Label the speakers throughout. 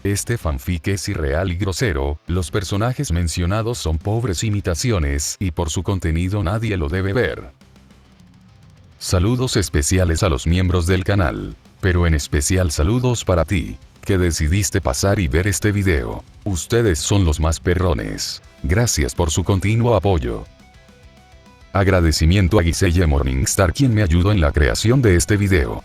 Speaker 1: Este fanfic es irreal y grosero, los personajes mencionados son pobres imitaciones y por su contenido nadie lo debe ver. Saludos especiales a los miembros del canal, pero en especial saludos para ti, que decidiste pasar y ver este video. Ustedes son los más perrones. Gracias por su continuo apoyo. Agradecimiento a Giselle Morningstar quien me ayudó en la creación de este video.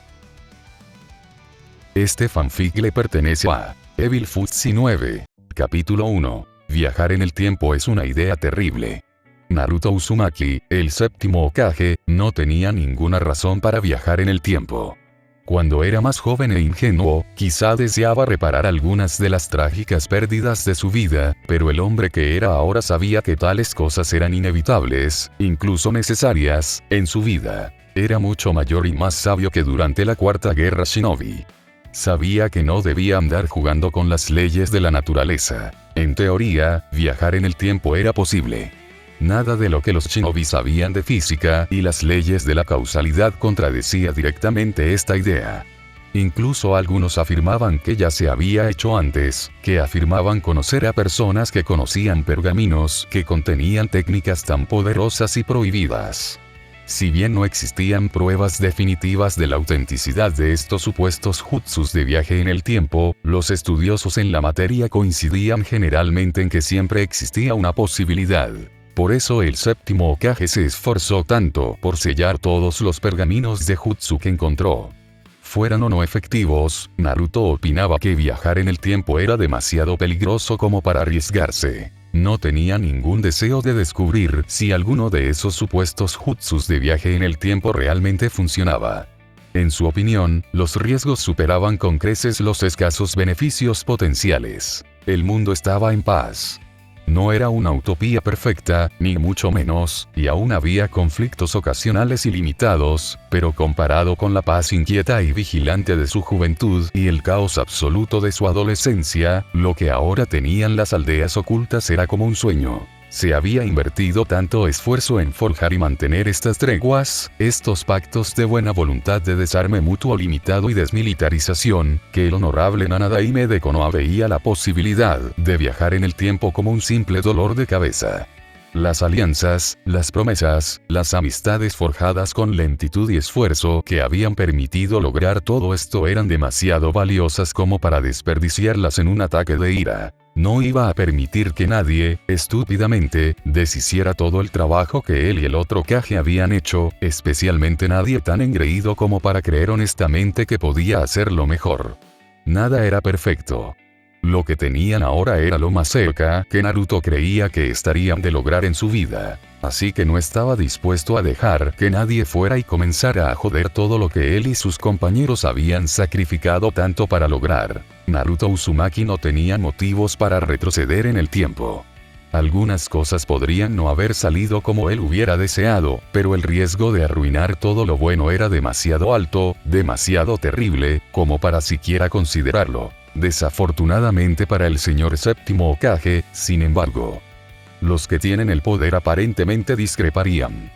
Speaker 1: Este fanfic le pertenece a Evil Futsi 9. Capítulo 1. Viajar en el tiempo es una idea terrible. Naruto Uzumaki, el séptimo Hokage, no tenía ninguna razón para viajar en el tiempo. Cuando era más joven e ingenuo, quizá deseaba reparar algunas de las trágicas pérdidas de su vida, pero el hombre que era ahora sabía que tales cosas eran inevitables, incluso necesarias, en su vida. Era mucho mayor y más sabio que durante la Cuarta Guerra Shinobi. Sabía que no debía andar jugando con las leyes de la naturaleza. En teoría, viajar en el tiempo era posible. Nada de lo que los shinobi sabían de física y las leyes de la causalidad contradecía directamente esta idea. Incluso algunos afirmaban que ya se había hecho antes, que afirmaban conocer a personas que conocían pergaminos que contenían técnicas tan poderosas y prohibidas. Si bien no existían pruebas definitivas de la autenticidad de estos supuestos jutsus de viaje en el tiempo, los estudiosos en la materia coincidían generalmente en que siempre existía una posibilidad. Por eso el séptimo Hokage se esforzó tanto por sellar todos los pergaminos de jutsu que encontró. Fueran o no efectivos, Naruto opinaba que viajar en el tiempo era demasiado peligroso como para arriesgarse. No tenía ningún deseo de descubrir si alguno de esos supuestos jutsus de viaje en el tiempo realmente funcionaba. En su opinión, los riesgos superaban con creces los escasos beneficios potenciales. El mundo estaba en paz. No era una utopía perfecta, ni mucho menos, y aún había conflictos ocasionales y limitados, pero comparado con la paz inquieta y vigilante de su juventud y el caos absoluto de su adolescencia, lo que ahora tenían las aldeas ocultas era como un sueño. Se había invertido tanto esfuerzo en forjar y mantener estas treguas, estos pactos de buena voluntad de desarme mutuo limitado y desmilitarización, que el honorable Nanadaime de Konoha veía la posibilidad de viajar en el tiempo como un simple dolor de cabeza. Las alianzas, las promesas, las amistades forjadas con lentitud y esfuerzo que habían permitido lograr todo esto eran demasiado valiosas como para desperdiciarlas en un ataque de ira. No iba a permitir que nadie, estúpidamente, deshiciera todo el trabajo que él y el otro Hokage habían hecho, especialmente nadie tan engreído como para creer honestamente que podía hacerlo mejor. Nada era perfecto. Lo que tenían ahora era lo más cerca que Naruto creía que estarían de lograr en su vida. Así que no estaba dispuesto a dejar que nadie fuera y comenzara a joder todo lo que él y sus compañeros habían sacrificado tanto para lograr. Naruto Uzumaki no tenía motivos para retroceder en el tiempo. Algunas cosas podrían no haber salido como él hubiera deseado, pero el riesgo de arruinar todo lo bueno era demasiado alto, demasiado terrible, como para siquiera considerarlo. Desafortunadamente para el señor séptimo Hokage, sin embargo, los que tienen el poder aparentemente discreparían.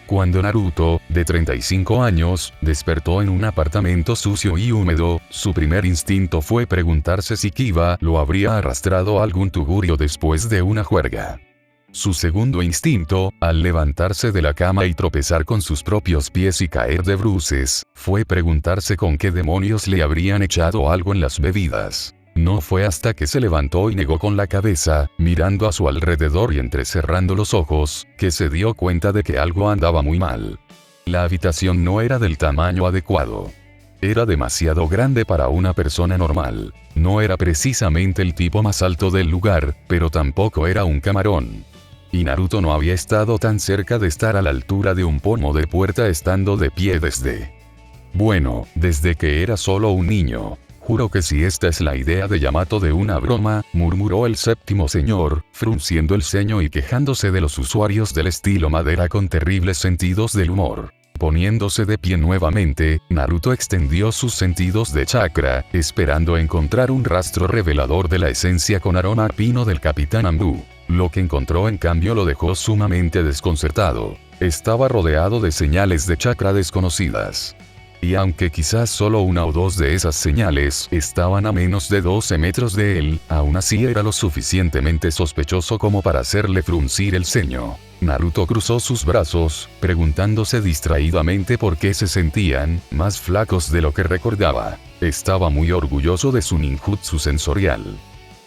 Speaker 1: Cuando Naruto, de 35 años, despertó en un apartamento sucio y húmedo, su primer instinto fue preguntarse si Kiba lo habría arrastrado a algún tugurio después de una juerga. Su segundo instinto, al levantarse de la cama y tropezar con sus propios pies y caer de bruces, fue preguntarse con qué demonios le habrían echado algo en las bebidas. No fue hasta que se levantó y negó con la cabeza, mirando a su alrededor y entrecerrando los ojos, que se dio cuenta de que algo andaba muy mal. La habitación no era del tamaño adecuado. Era demasiado grande para una persona normal. No era precisamente el tipo más alto del lugar, pero tampoco era un camarón. Y Naruto no había estado tan cerca de estar a la altura de un pomo de puerta estando de pie desde que era solo un niño. Juro que si esta es la idea de Yamato de una broma, murmuró el séptimo señor, frunciendo el ceño y quejándose de los usuarios del estilo madera con terribles sentidos del humor. Poniéndose de pie nuevamente, Naruto extendió sus sentidos de chakra, esperando encontrar un rastro revelador de la esencia con aroma a pino del Capitán Ambu. Lo que encontró en cambio lo dejó sumamente desconcertado. Estaba rodeado de señales de chakra desconocidas. Y aunque quizás solo una o dos de esas señales estaban a menos de 12 metros de él, aún así era lo suficientemente sospechoso como para hacerle fruncir el ceño. Naruto cruzó sus brazos, preguntándose distraídamente por qué se sentían más flacos de lo que recordaba. Estaba muy orgulloso de su ninjutsu sensorial.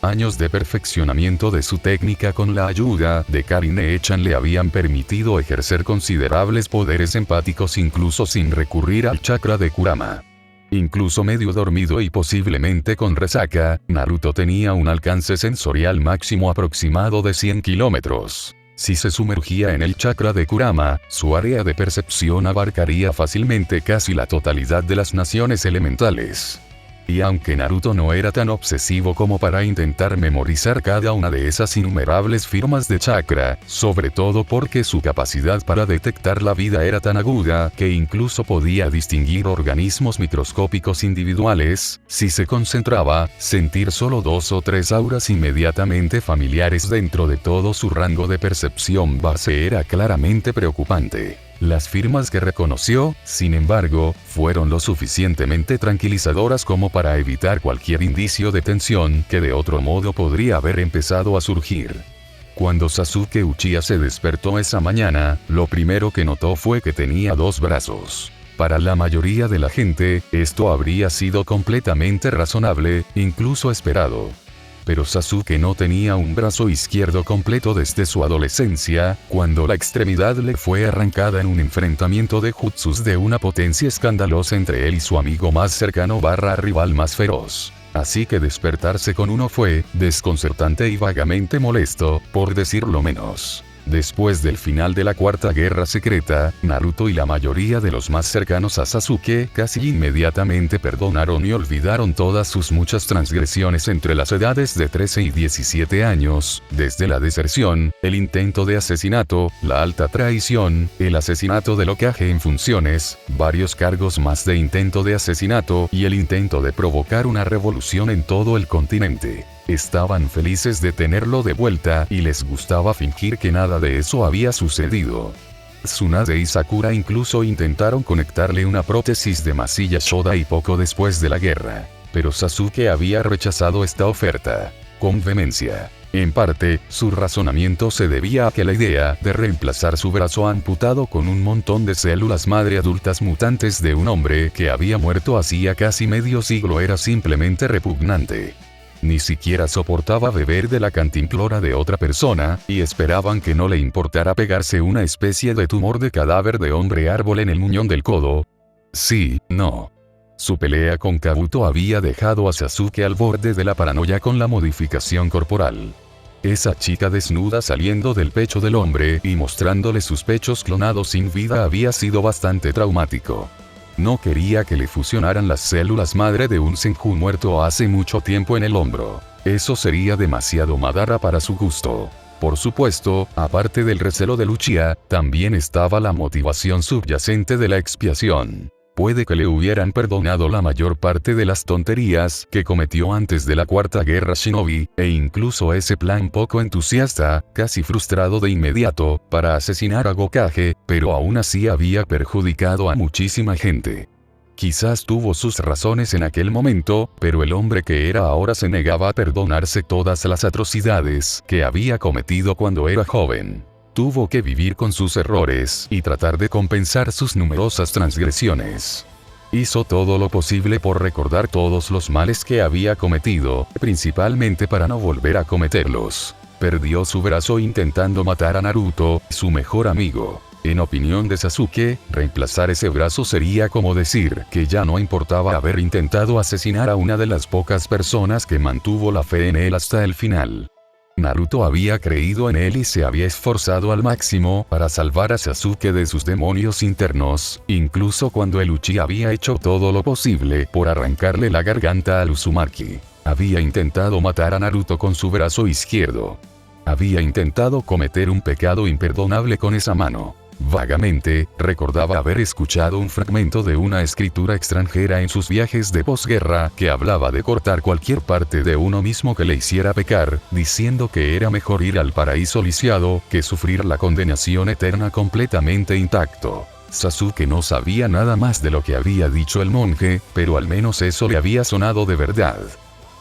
Speaker 1: Años de perfeccionamiento de su técnica con la ayuda de Karine-chan le habían permitido ejercer considerables poderes empáticos incluso sin recurrir al chakra de Kurama. Incluso medio dormido y posiblemente con resaca, Naruto tenía un alcance sensorial máximo aproximado de 100 kilómetros. Si se sumergía en el chakra de Kurama, su área de percepción abarcaría fácilmente casi la totalidad de las naciones elementales. Y aunque Naruto no era tan obsesivo como para intentar memorizar cada una de esas innumerables firmas de chakra, sobre todo porque su capacidad para detectar la vida era tan aguda que incluso podía distinguir organismos microscópicos individuales, si se concentraba, sentir solo 2 o 3 auras inmediatamente familiares dentro de todo su rango de percepción base era claramente preocupante. Las firmas que reconoció, sin embargo, fueron lo suficientemente tranquilizadoras como para evitar cualquier indicio de tensión que de otro modo podría haber empezado a surgir. Cuando Sasuke Uchiha se despertó esa mañana, lo primero que notó fue que tenía 2 brazos. Para la mayoría de la gente, esto habría sido completamente razonable, incluso esperado. Pero Sasuke no tenía un brazo izquierdo completo desde su adolescencia, cuando la extremidad le fue arrancada en un enfrentamiento de jutsus de una potencia escandalosa entre él y su amigo más cercano / rival más feroz. Así que despertarse con uno fue desconcertante y vagamente molesto, por decirlo menos. Después del final de la Cuarta Guerra Secreta, Naruto y la mayoría de los más cercanos a Sasuke casi inmediatamente perdonaron y olvidaron todas sus muchas transgresiones entre las edades de 13 y 17 años, desde la deserción, el intento de asesinato, la alta traición, el asesinato del Hokage en funciones, varios cargos más de intento de asesinato y el intento de provocar una revolución en todo el continente. Estaban felices de tenerlo de vuelta y les gustaba fingir que nada de eso había sucedido. Tsunade y Sakura incluso intentaron conectarle una prótesis de masilla Shoda y poco después de la guerra. Pero Sasuke había rechazado esta oferta con vehemencia. En parte, su razonamiento se debía a que la idea de reemplazar su brazo amputado con un montón de células madre adultas mutantes de un hombre que había muerto hacía casi medio siglo era simplemente repugnante. Ni siquiera soportaba beber de la cantimplora de otra persona, y esperaban que no le importara pegarse una especie de tumor de cadáver de hombre árbol en el muñón del codo. Sí, no. Su pelea con Kabuto había dejado a Sasuke al borde de la paranoia con la modificación corporal. Esa chica desnuda saliendo del pecho del hombre y mostrándole sus pechos clonados sin vida había sido bastante traumático. No quería que le fusionaran las células madre de un Senju muerto hace mucho tiempo en el hombro. Eso sería demasiado Madara para su gusto. Por supuesto, aparte del recelo de Uchiha, también estaba la motivación subyacente de la expiación. Puede que le hubieran perdonado la mayor parte de las tonterías que cometió antes de la Cuarta Guerra Shinobi, e incluso ese plan poco entusiasta, casi frustrado de inmediato, para asesinar a Hokage, pero aún así había perjudicado a muchísima gente. Quizás tuvo sus razones en aquel momento, pero el hombre que era ahora se negaba a perdonarse todas las atrocidades que había cometido cuando era joven. Tuvo que vivir con sus errores y tratar de compensar sus numerosas transgresiones. Hizo todo lo posible por recordar todos los males que había cometido, principalmente para no volver a cometerlos. Perdió su brazo intentando matar a Naruto, su mejor amigo. En opinión de Sasuke, reemplazar ese brazo sería como decir que ya no importaba haber intentado asesinar a una de las pocas personas que mantuvo la fe en él hasta el final. Naruto había creído en él y se había esforzado al máximo para salvar a Sasuke de sus demonios internos, incluso cuando el Uchiha había hecho todo lo posible por arrancarle la garganta al Uzumaki. Había intentado matar a Naruto con su brazo izquierdo. Había intentado cometer un pecado imperdonable con esa mano. Vagamente, recordaba haber escuchado un fragmento de una escritura extranjera en sus viajes de posguerra que hablaba de cortar cualquier parte de uno mismo que le hiciera pecar, diciendo que era mejor ir al paraíso lisiado que sufrir la condenación eterna completamente intacto. Sasuke no sabía nada más de lo que había dicho el monje, pero al menos eso le había sonado de verdad.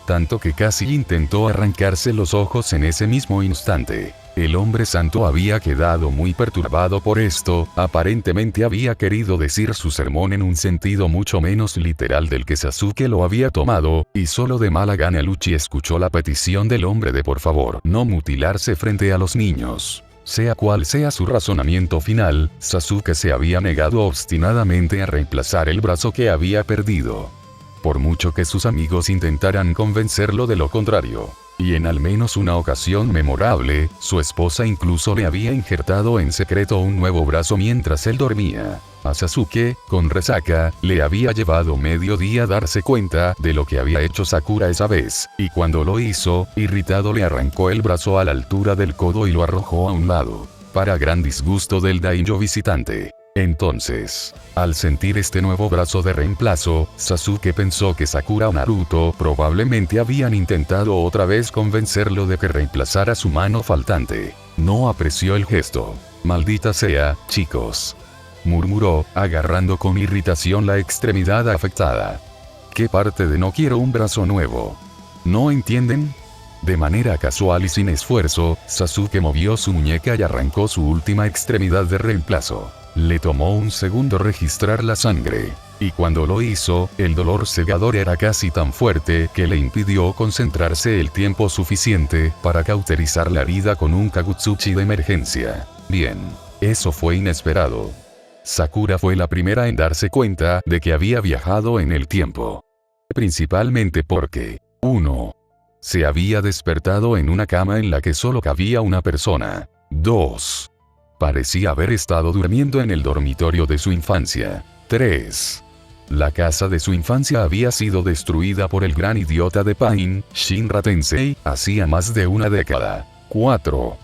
Speaker 1: Tanto que casi intentó arrancarse los ojos en ese mismo instante. El hombre santo había quedado muy perturbado por esto, aparentemente había querido decir su sermón en un sentido mucho menos literal del que Sasuke lo había tomado, y solo de mala gana Lucci escuchó la petición del hombre de por favor no mutilarse frente a los niños. Sea cual sea su razonamiento final, Sasuke se había negado obstinadamente a reemplazar el brazo que había perdido. Por mucho que sus amigos intentaran convencerlo de lo contrario. Y en al menos una ocasión memorable, su esposa incluso le había injertado en secreto un nuevo brazo mientras él dormía. A Sasuke, con resaca, le había llevado medio día darse cuenta de lo que había hecho Sakura esa vez, y cuando lo hizo, irritado le arrancó el brazo a la altura del codo y lo arrojó a un lado, para gran disgusto del daimyo visitante. Entonces, al sentir este nuevo brazo de reemplazo, Sasuke pensó que Sakura o Naruto probablemente habían intentado otra vez convencerlo de que reemplazara su mano faltante. No apreció el gesto. Maldita sea, chicos, murmuró, agarrando con irritación la extremidad afectada. ¿Qué parte de no quiero un brazo nuevo? ¿No entienden? De manera casual y sin esfuerzo, Sasuke movió su muñeca y arrancó su última extremidad de reemplazo. Le tomó un segundo registrar la sangre, y cuando lo hizo, el dolor cegador era casi tan fuerte que le impidió concentrarse el tiempo suficiente para cauterizar la herida con un Kagutsuchi de emergencia. Bien, eso fue inesperado. Sakura fue la primera en darse cuenta de que había viajado en el tiempo. Principalmente porque, 1. Se había despertado en una cama en la que solo cabía una persona. 2. Parecía haber estado durmiendo en el dormitorio de su infancia. 3. La casa de su infancia había sido destruida por el gran idiota de Pain, Shinra Tensei, hacía más de una década. 4.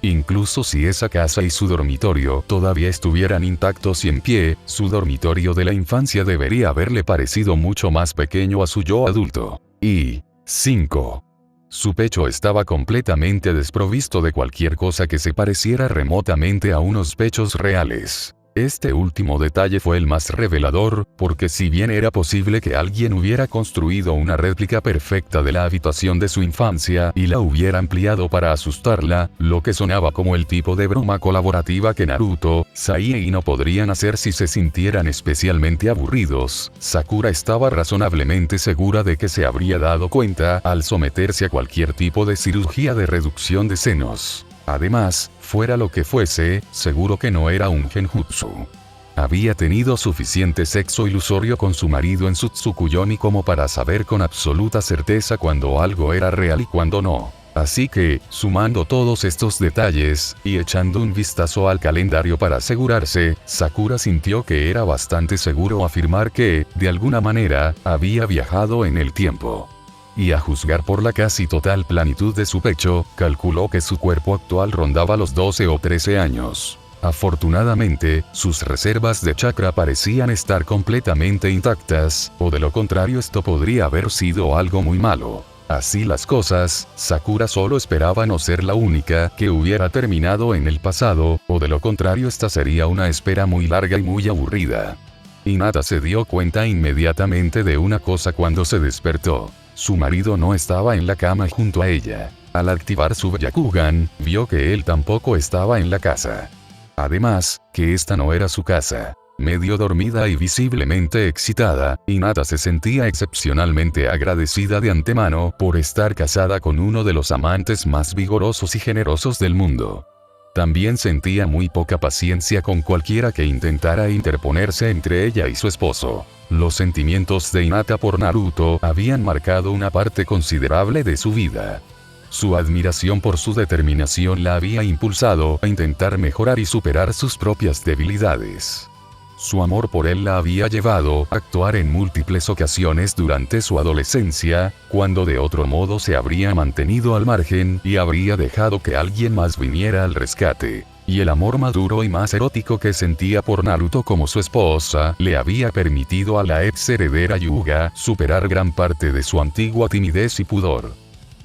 Speaker 1: Incluso si esa casa y su dormitorio todavía estuvieran intactos y en pie, su dormitorio de la infancia debería haberle parecido mucho más pequeño a su yo adulto. Y 5. Su pecho estaba completamente desprovisto de cualquier cosa que se pareciera remotamente a unos pechos reales. Este último detalle fue el más revelador, porque si bien era posible que alguien hubiera construido una réplica perfecta de la habitación de su infancia y la hubiera ampliado para asustarla, lo que sonaba como el tipo de broma colaborativa que Naruto, Sai e Ino podrían hacer si se sintieran especialmente aburridos, Sakura estaba razonablemente segura de que se habría dado cuenta al someterse a cualquier tipo de cirugía de reducción de senos. Además, fuera lo que fuese, seguro que no era un genjutsu. Había tenido suficiente sexo ilusorio con su marido en Tsukuyomi como para saber con absoluta certeza cuando algo era real y cuando no. Así que, sumando todos estos detalles, y echando un vistazo al calendario para asegurarse, Sakura sintió que era bastante seguro afirmar que, de alguna manera, había viajado en el tiempo. Y a juzgar por la casi total planitud de su pecho, calculó que su cuerpo actual rondaba los 12 o 13 años. Afortunadamente, sus reservas de chakra parecían estar completamente intactas, o de lo contrario esto podría haber sido algo muy malo. Así las cosas, Sakura solo esperaba no ser la única que hubiera terminado en el pasado, o de lo contrario esta sería una espera muy larga y muy aburrida. Hinata se dio cuenta inmediatamente de una cosa cuando se despertó. Su marido no estaba en la cama junto a ella. Al activar su Byakugan, vio que él tampoco estaba en la casa. Además, que esta no era su casa. Medio dormida y visiblemente excitada, Hinata se sentía excepcionalmente agradecida de antemano por estar casada con uno de los amantes más vigorosos y generosos del mundo. También sentía muy poca paciencia con cualquiera que intentara interponerse entre ella y su esposo. Los sentimientos de Hinata por Naruto habían marcado una parte considerable de su vida. Su admiración por su determinación la había impulsado a intentar mejorar y superar sus propias debilidades. Su amor por él la había llevado a actuar en múltiples ocasiones durante su adolescencia, cuando de otro modo se habría mantenido al margen y habría dejado que alguien más viniera al rescate. Y el amor maduro y más erótico que sentía por Naruto como su esposa, le había permitido a la ex heredera Hyuga superar gran parte de su antigua timidez y pudor.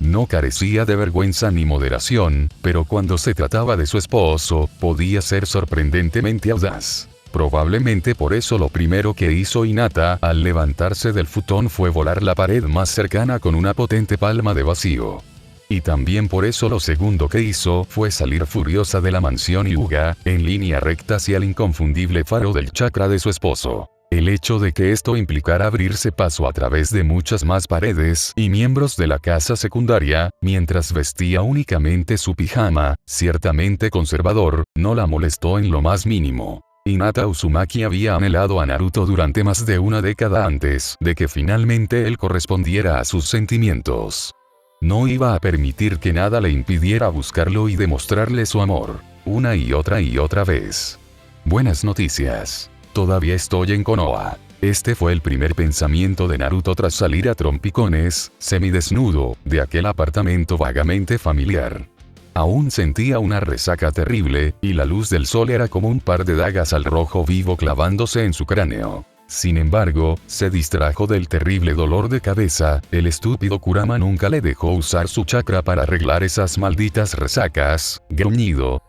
Speaker 1: No carecía de vergüenza ni moderación, pero cuando se trataba de su esposo, podía ser sorprendentemente audaz. Probablemente por eso lo primero que hizo Hinata al levantarse del futón fue volar la pared más cercana con una potente palma de vacío. Y también por eso lo segundo que hizo fue salir furiosa de la mansión Hyuga, en línea recta hacia el inconfundible faro del chakra de su esposo. El hecho de que esto implicara abrirse paso a través de muchas más paredes y miembros de la casa secundaria, mientras vestía únicamente su pijama, ciertamente conservador, no la molestó en lo más mínimo. Hinata Uzumaki había anhelado a Naruto durante más de una década antes de que finalmente él correspondiera a sus sentimientos. No iba a permitir que nada le impidiera buscarlo y demostrarle su amor, una y otra vez. Buenas noticias. Todavía estoy en Konoha. Este fue el primer pensamiento de Naruto tras salir a trompicones, semidesnudo, de aquel apartamento vagamente familiar. Aún sentía una resaca terrible, y la luz del sol era como un par de dagas al rojo vivo clavándose en su cráneo. Sin embargo, se distrajo del terrible dolor de cabeza, el estúpido Kurama nunca le dejó usar su chakra para arreglar esas malditas resacas, gruñido,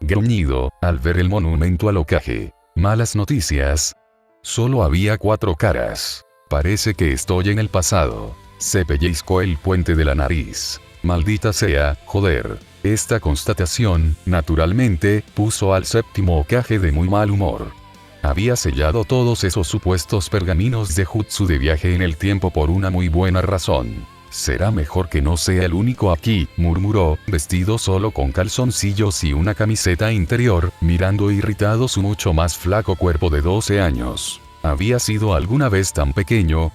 Speaker 1: al ver el monumento al Hokage. Malas noticias. Solo había 4 caras. Parece que estoy en el pasado. Se pellizcó el puente de la nariz. Maldita sea, joder. Esta constatación, naturalmente, puso al séptimo Hokage de muy mal humor. Había sellado todos esos supuestos pergaminos de jutsu de viaje en el tiempo por una muy buena razón. Será mejor que no sea el único aquí, murmuró, vestido solo con calzoncillos y una camiseta interior, mirando irritado su mucho más flaco cuerpo de 12 años. ¿Había sido alguna vez tan pequeño?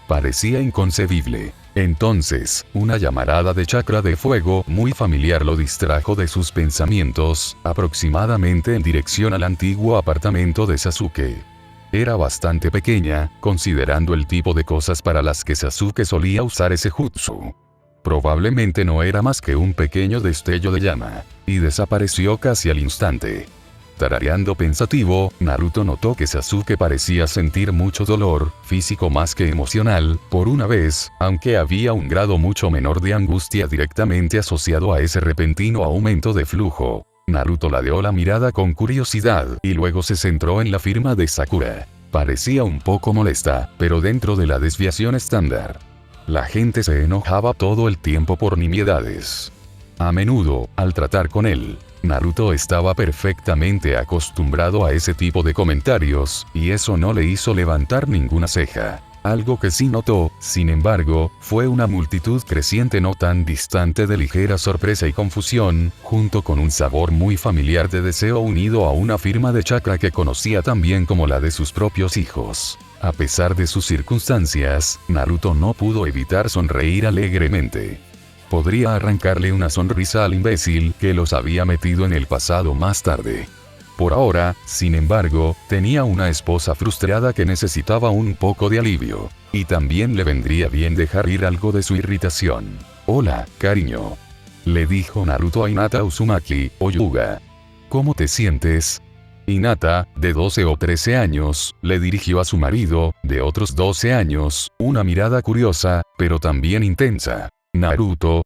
Speaker 1: Parecía inconcebible. Entonces, una llamarada de chakra de fuego muy familiar lo distrajo de sus pensamientos, aproximadamente en dirección al antiguo apartamento de Sasuke. Era bastante pequeña, considerando el tipo de cosas para las que Sasuke solía usar ese jutsu. Probablemente no era más que un pequeño destello de llama, y desapareció casi al instante. Tarareando pensativo, Naruto notó que Sasuke parecía sentir mucho dolor, físico más que emocional, por una vez, aunque había un grado mucho menor de angustia directamente asociado a ese repentino aumento de flujo. Naruto ladeó la mirada con curiosidad y luego se centró en la firma de Sakura. Parecía un poco molesta, pero dentro de la desviación estándar. La gente se enojaba todo el tiempo por nimiedades. A menudo, al tratar con él, Naruto estaba perfectamente acostumbrado a ese tipo de comentarios, y eso no le hizo levantar ninguna ceja. Algo que sí notó, sin embargo, fue una multitud creciente no tan distante de ligera sorpresa y confusión, junto con un sabor muy familiar de deseo unido a una firma de chakra que conocía tan bien como la de sus propios hijos. A pesar de sus circunstancias, Naruto no pudo evitar sonreír alegremente. Podría arrancarle una sonrisa al imbécil que los había metido en el pasado más tarde. Por ahora, sin embargo, tenía una esposa frustrada que necesitaba un poco de alivio. Y también le vendría bien dejar ir algo de su irritación. «Hola, cariño», le dijo Naruto a Hinata Uzumaki, o Hyuga. «¿Cómo te sientes?» Hinata, de 12 o 13 años, le dirigió a su marido, de otros 12 años, una mirada curiosa, pero también intensa. «¿Naruto?»,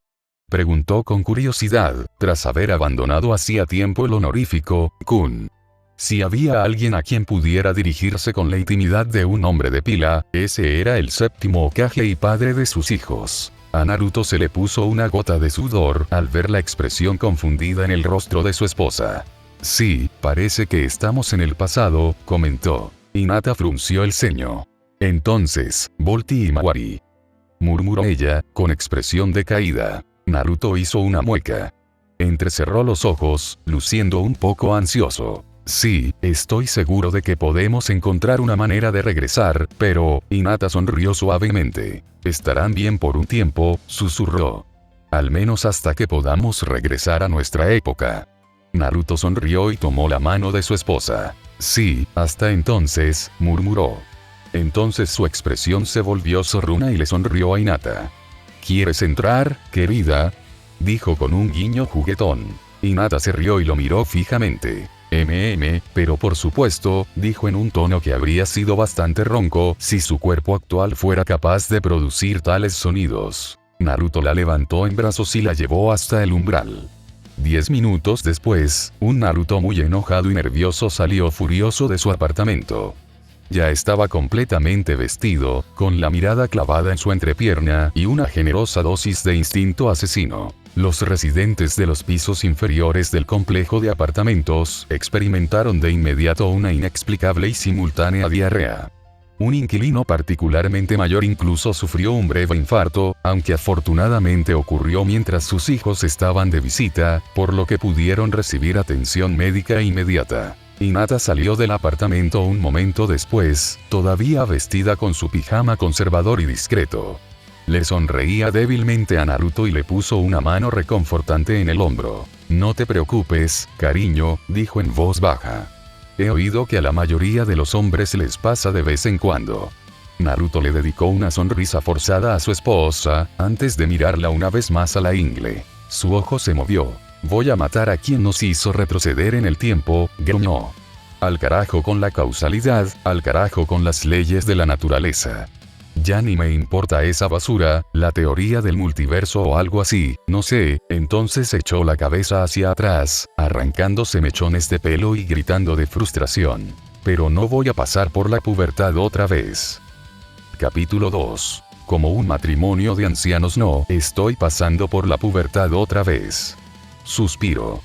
Speaker 1: preguntó con curiosidad, tras haber abandonado hacía tiempo el honorífico «kun». Si había alguien a quien pudiera dirigirse con la intimidad de un hombre de pila, ese era el séptimo Hokage y padre de sus hijos. A Naruto se le puso una gota de sudor al ver la expresión confundida en el rostro de su esposa. «Sí, parece que estamos en el pasado», comentó. Hinata frunció el ceño. «Entonces, Volti y Mawari», murmuró ella, con expresión decaída. Naruto hizo una mueca. Entrecerró los ojos, luciendo un poco ansioso. «Sí, estoy seguro de que podemos encontrar una manera de regresar, pero...», Hinata sonrió suavemente. «Estarán bien por un tiempo», susurró. «Al menos hasta que podamos regresar a nuestra época». Naruto sonrió y tomó la mano de su esposa. «Sí, hasta entonces», murmuró. Entonces su expresión se volvió zorruna y le sonrió a Hinata. «¿Quieres entrar, querida?», dijo con un guiño juguetón. Hinata se rió y lo miró fijamente. Pero por supuesto», dijo en un tono que habría sido bastante ronco si su cuerpo actual fuera capaz de producir tales sonidos. Naruto la levantó en brazos y la llevó hasta el umbral. 10 minutos después, un Naruto muy enojado y nervioso salió furioso de su apartamento. Ya estaba completamente vestido, con la mirada clavada en su entrepierna y una generosa dosis de instinto asesino. Los residentes de los pisos inferiores del complejo de apartamentos experimentaron de inmediato una inexplicable y simultánea diarrea. Un inquilino particularmente mayor incluso sufrió un breve infarto, aunque afortunadamente ocurrió mientras sus hijos estaban de visita, por lo que pudieron recibir atención médica inmediata. Hinata salió del apartamento un momento después, todavía vestida con su pijama conservador y discreto. Le sonreía débilmente a Naruto y le puso una mano reconfortante en el hombro. «No te preocupes, cariño», dijo en voz baja. «He oído que a la mayoría de los hombres les pasa de vez en cuando». Naruto le dedicó una sonrisa forzada a su esposa, antes de mirarla una vez más a la ingle. Su ojo se movió. «Voy a matar a quien nos hizo retroceder en el tiempo», gruñó. «Al carajo con la causalidad, al carajo con las leyes de la naturaleza. Ya ni me importa esa basura, la teoría del multiverso o algo así, no sé». Entonces echó la cabeza hacia atrás, arrancándose mechones de pelo y gritando de frustración. «Pero no voy a pasar por la pubertad otra vez». Capítulo 2. Como un matrimonio de ancianos no estoy pasando por la pubertad otra vez. Suspiro.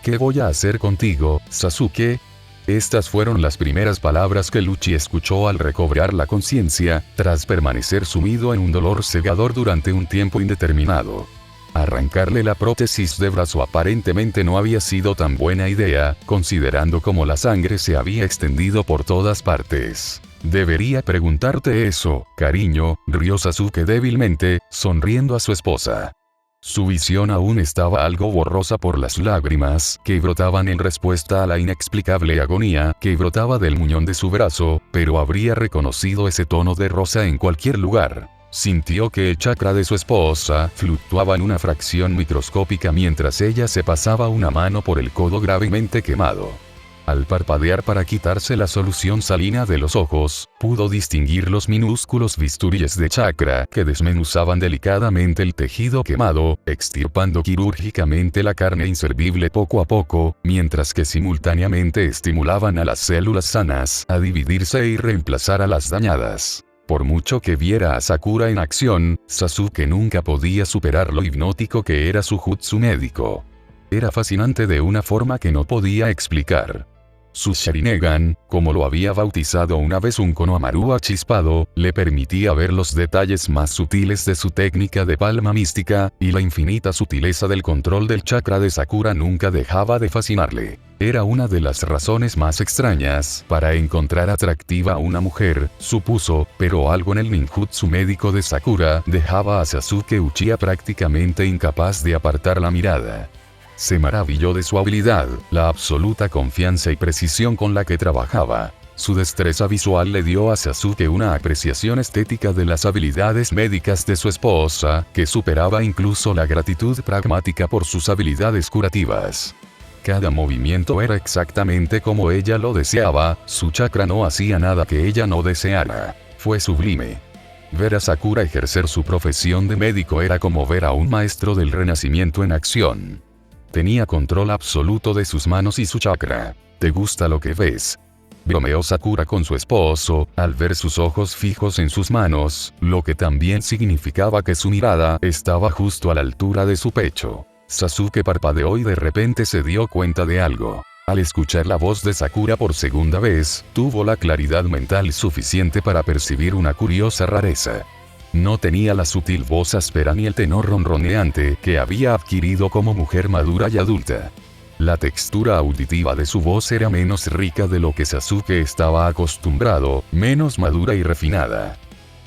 Speaker 1: «¿Qué voy a hacer contigo, Sasuke?». Estas fueron las primeras palabras que Lucci escuchó al recobrar la conciencia, tras permanecer sumido en un dolor cegador durante un tiempo indeterminado. Arrancarle la prótesis de brazo aparentemente no había sido tan buena idea, considerando cómo la sangre se había extendido por todas partes. «Debería preguntarte eso, cariño», rió Sasuke débilmente, sonriendo a su esposa. Su visión aún estaba algo borrosa por las lágrimas que brotaban en respuesta a la inexplicable agonía que brotaba del muñón de su brazo, pero habría reconocido ese tono de rosa en cualquier lugar. Sintió que el chakra de su esposa fluctuaba en una fracción microscópica mientras ella se pasaba una mano por el codo gravemente quemado. Al parpadear para quitarse la solución salina de los ojos, pudo distinguir los minúsculos bisturíes de chakra que desmenuzaban delicadamente el tejido quemado, extirpando quirúrgicamente la carne inservible poco a poco, mientras que simultáneamente estimulaban a las células sanas a dividirse y reemplazar a las dañadas. Por mucho que viera a Sakura en acción, Sasuke nunca podía superar lo hipnótico que era su jutsu médico. Era fascinante de una forma que no podía explicar. Su Sharingan, como lo había bautizado una vez un Konohamaru achispado, le permitía ver los detalles más sutiles de su técnica de palma mística, y la infinita sutileza del control del chakra de Sakura nunca dejaba de fascinarle. Era una de las razones más extrañas para encontrar atractiva a una mujer, supuso, pero algo en el ninjutsu médico de Sakura dejaba a Sasuke Uchiha prácticamente incapaz de apartar la mirada. Se maravilló de su habilidad, la absoluta confianza y precisión con la que trabajaba. Su destreza visual le dio a Sasuke una apreciación estética de las habilidades médicas de su esposa, que superaba incluso la gratitud pragmática por sus habilidades curativas. Cada movimiento era exactamente como ella lo deseaba, su chakra no hacía nada que ella no deseara. Fue sublime. Ver a Sakura ejercer su profesión de médico era como ver a un maestro del renacimiento en acción. Tenía control absoluto de sus manos y su chakra. «¿Te gusta lo que ves?», bromeó Sakura con su esposo, al ver sus ojos fijos en sus manos, lo que también significaba que su mirada estaba justo a la altura de su pecho. Sasuke parpadeó y de repente se dio cuenta de algo. Al escuchar la voz de Sakura por segunda vez, tuvo la claridad mental suficiente para percibir una curiosa rareza. No tenía la sutil voz áspera ni el tenor ronroneante que había adquirido como mujer madura y adulta. La textura auditiva de su voz era menos rica de lo que Sasuke estaba acostumbrado, menos madura y refinada.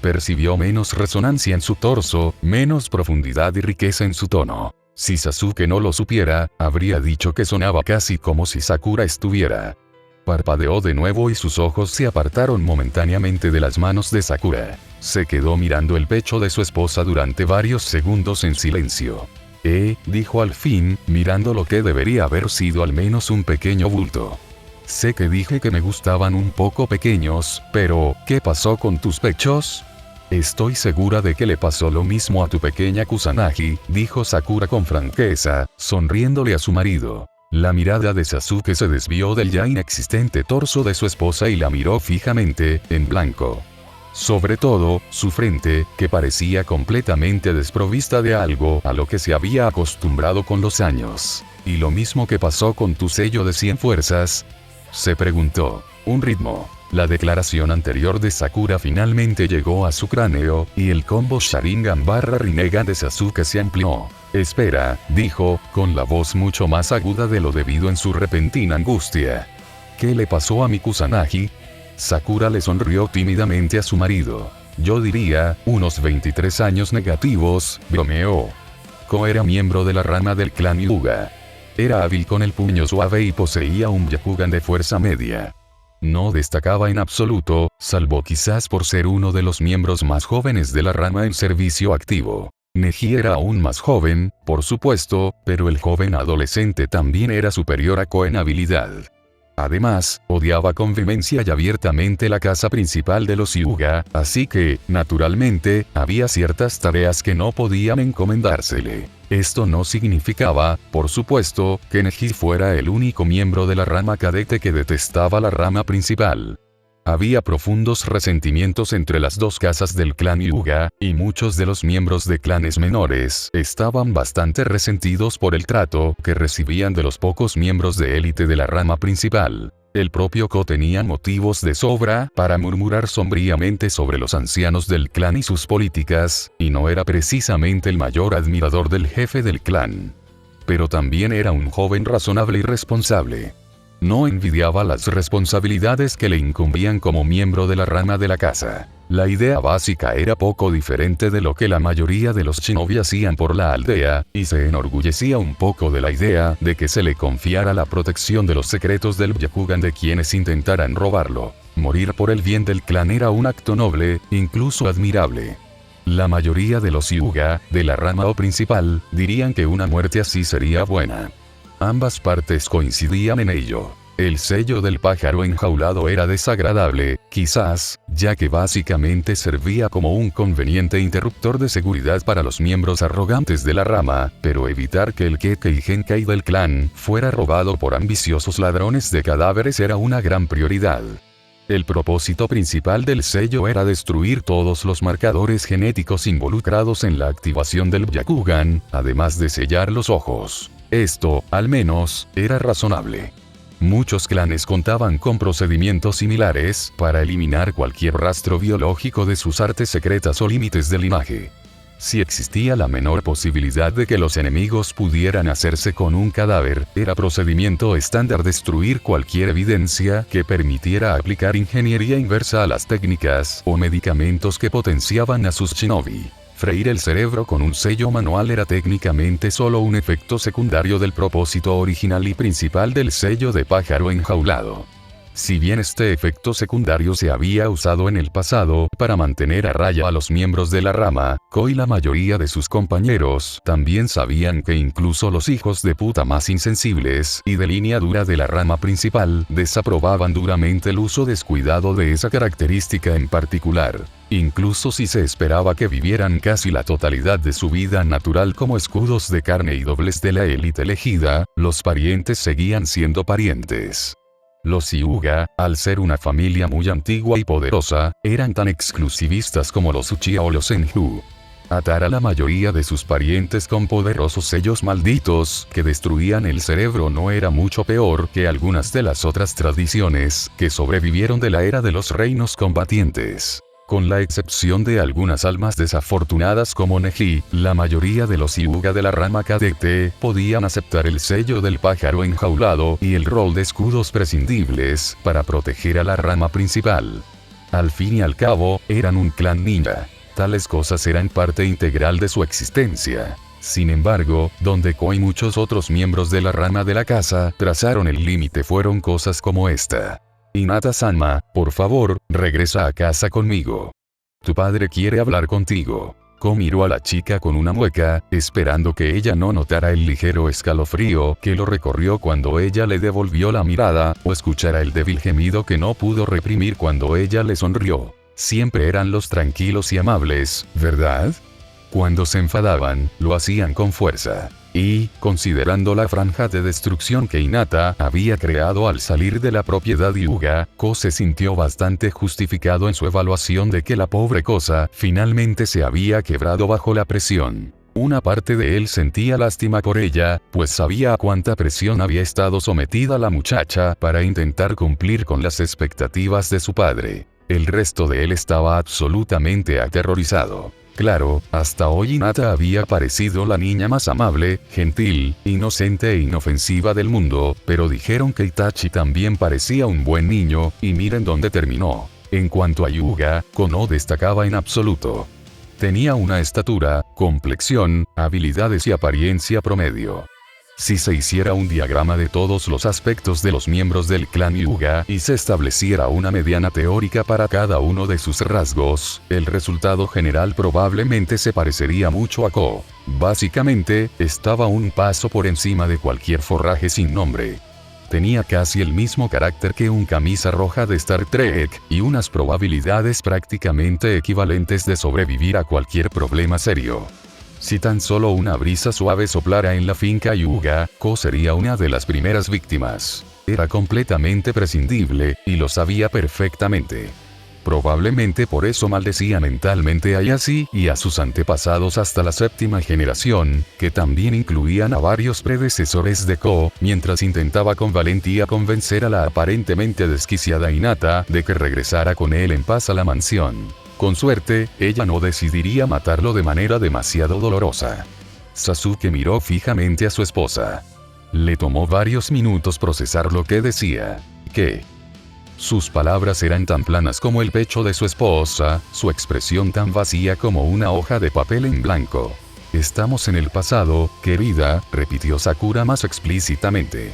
Speaker 1: Percibió menos resonancia en su torso, menos profundidad y riqueza en su tono. Si Sasuke no lo supiera, habría dicho que sonaba casi como si Sakura estuviera. Parpadeó de nuevo y sus ojos se apartaron momentáneamente de las manos de Sakura. Se quedó mirando el pecho de su esposa durante varios segundos en silencio. Dijo al fin, mirando lo que debería haber sido al menos un pequeño bulto. «Sé que dije que me gustaban un poco pequeños, pero, ¿qué pasó con tus pechos?». Estoy segura de que le pasó lo mismo a tu pequeña Kusanagi, dijo Sakura con franqueza, sonriéndole a su marido. La mirada de Sasuke se desvió del ya inexistente torso de su esposa y la miró fijamente, en blanco. Sobre todo, su frente, que parecía completamente desprovista de algo a lo que se había acostumbrado con los años. ¿Y lo mismo que pasó con tu sello de 100 fuerzas? Se preguntó. Un ritmo. La declaración anterior de Sakura finalmente llegó a su cráneo, y el combo Sharingan / Rinnegan de Sasuke se amplió. Espera, dijo, con la voz mucho más aguda de lo debido en su repentina angustia. ¿Qué le pasó a mi Kusanagi? Sakura le sonrió tímidamente a su marido. Yo diría, unos 23 años negativos, bromeó. Ko era miembro de la rama del clan Hyuga. Era hábil con el puño suave y poseía un Byakugan de fuerza media. No destacaba en absoluto, salvo quizás por ser uno de los miembros más jóvenes de la rama en servicio activo. Neji era aún más joven, por supuesto, pero el joven adolescente también era superior a Ko en habilidad. Además, odiaba con vehemencia y abiertamente la casa principal de los Hyuga, así que, naturalmente, había ciertas tareas que no podían encomendársele. Esto no significaba, por supuesto, que Neji fuera el único miembro de la rama cadete que detestaba la rama principal. Había profundos resentimientos entre las dos casas del clan Hyuga, y muchos de los miembros de clanes menores estaban bastante resentidos por el trato que recibían de los pocos miembros de élite de la rama principal. El propio Ko tenía motivos de sobra para murmurar sombríamente sobre los ancianos del clan y sus políticas, y no era precisamente el mayor admirador del jefe del clan. Pero también era un joven razonable y responsable. No envidiaba las responsabilidades que le incumbían como miembro de la rama de la casa. La idea básica era poco diferente de lo que la mayoría de los shinobi hacían por la aldea, y se enorgullecía un poco de la idea de que se le confiara la protección de los secretos del Byakugan de quienes intentaran robarlo. Morir por el bien del clan era un acto noble, incluso admirable. La mayoría de los Hyuga, de la rama principal, dirían que una muerte así sería buena. Ambas partes coincidían en ello. El sello del pájaro enjaulado era desagradable, quizás, ya que básicamente servía como un conveniente interruptor de seguridad para los miembros arrogantes de la rama, pero evitar que el Kekkei Genkai del clan fuera robado por ambiciosos ladrones de cadáveres era una gran prioridad. El propósito principal del sello era destruir todos los marcadores genéticos involucrados en la activación del Byakugan, además de sellar los ojos. Esto, al menos, era razonable. Muchos clanes contaban con procedimientos similares para eliminar cualquier rastro biológico de sus artes secretas o límites de linaje. Si existía la menor posibilidad de que los enemigos pudieran hacerse con un cadáver, era procedimiento estándar destruir cualquier evidencia que permitiera aplicar ingeniería inversa a las técnicas o medicamentos que potenciaban a sus shinobi. Freír el cerebro con un sello manual era técnicamente solo un efecto secundario del propósito original y principal del sello de pájaro enjaulado. Si bien este efecto secundario se había usado en el pasado para mantener a raya a los miembros de la rama, Ko y la mayoría de sus compañeros también sabían que incluso los hijos de puta más insensibles y de línea dura de la rama principal desaprobaban duramente el uso descuidado de esa característica en particular. Incluso si se esperaba que vivieran casi la totalidad de su vida natural como escudos de carne y dobles de la élite elegida, los parientes seguían siendo parientes. Los Hyuga, al ser una familia muy antigua y poderosa, eran tan exclusivistas como los Uchiha o los Senju. Atar a la mayoría de sus parientes con poderosos sellos malditos que destruían el cerebro no era mucho peor que algunas de las otras tradiciones que sobrevivieron de la era de los reinos combatientes. Con la excepción de algunas almas desafortunadas como Neji, la mayoría de los Hyuga de la rama cadete podían aceptar el sello del pájaro enjaulado y el rol de escudos prescindibles para proteger a la rama principal. Al fin y al cabo, eran un clan ninja. Tales cosas eran parte integral de su existencia. Sin embargo, donde Ko y muchos otros miembros de la rama de la casa trazaron el límite fueron cosas como esta. Hinata-sama, por favor, regresa a casa conmigo. Tu padre quiere hablar contigo. Ko miró a la chica con una mueca, esperando que ella no notara el ligero escalofrío que lo recorrió cuando ella le devolvió la mirada, o escuchara el débil gemido que no pudo reprimir cuando ella le sonrió. Siempre eran los tranquilos y amables, ¿verdad? Cuando se enfadaban, lo hacían con fuerza. Y, considerando la franja de destrucción que Hinata había creado al salir de la propiedad Hyuga, Ko se sintió bastante justificado en su evaluación de que la pobre cosa finalmente se había quebrado bajo la presión. Una parte de él sentía lástima por ella, pues sabía a cuánta presión había estado sometida la muchacha para intentar cumplir con las expectativas de su padre. El resto de él estaba absolutamente aterrorizado. Claro, hasta hoy Hinata había parecido la niña más amable, gentil, inocente e inofensiva del mundo, pero dijeron que Itachi también parecía un buen niño, y miren dónde terminó. En cuanto a Hyuga, Ko no destacaba en absoluto. Tenía una estatura, complexión, habilidades y apariencia promedio. Si se hiciera un diagrama de todos los aspectos de los miembros del clan Hyuga y se estableciera una mediana teórica para cada uno de sus rasgos, el resultado general probablemente se parecería mucho a Ko. Básicamente, estaba un paso por encima de cualquier forraje sin nombre. Tenía casi el mismo carácter que un camisa roja de Star Trek, y unas probabilidades prácticamente equivalentes de sobrevivir a cualquier problema serio. Si tan solo una brisa suave soplara en la finca Hyuga, Ko sería una de las primeras víctimas. Era completamente prescindible, y lo sabía perfectamente. Probablemente por eso maldecía mentalmente a Yashi y a sus antepasados hasta la 7ª generación, que también incluían a varios predecesores de Ko, mientras intentaba con valentía convencer a la aparentemente desquiciada Hinata de que regresara con él en paz a la mansión. Con suerte, ella no decidiría matarlo de manera demasiado dolorosa. Sasuke miró fijamente a su esposa. Le tomó varios minutos procesar lo que decía. ¿Qué? Sus palabras eran tan planas como el pecho de su esposa, su expresión tan vacía como una hoja de papel en blanco. Estamos en el pasado, querida, repitió Sakura más explícitamente.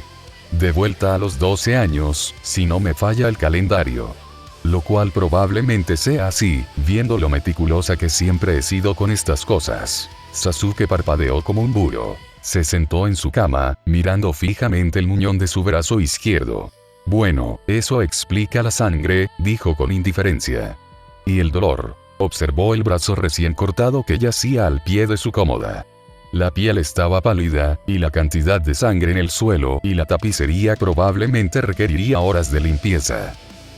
Speaker 1: De vuelta a los 12 años, si no me falla el calendario. Lo cual probablemente sea así, viendo lo meticulosa que siempre he sido con estas cosas. Sasuke parpadeó como un búho. Se sentó en su cama, mirando fijamente el muñón de su brazo izquierdo. Bueno, eso explica la sangre, dijo con indiferencia. ¿Y el dolor? Observó el brazo recién cortado que yacía al pie de su cómoda. La piel estaba pálida, y la cantidad de sangre en el suelo y la tapicería probablemente requeriría horas de limpieza.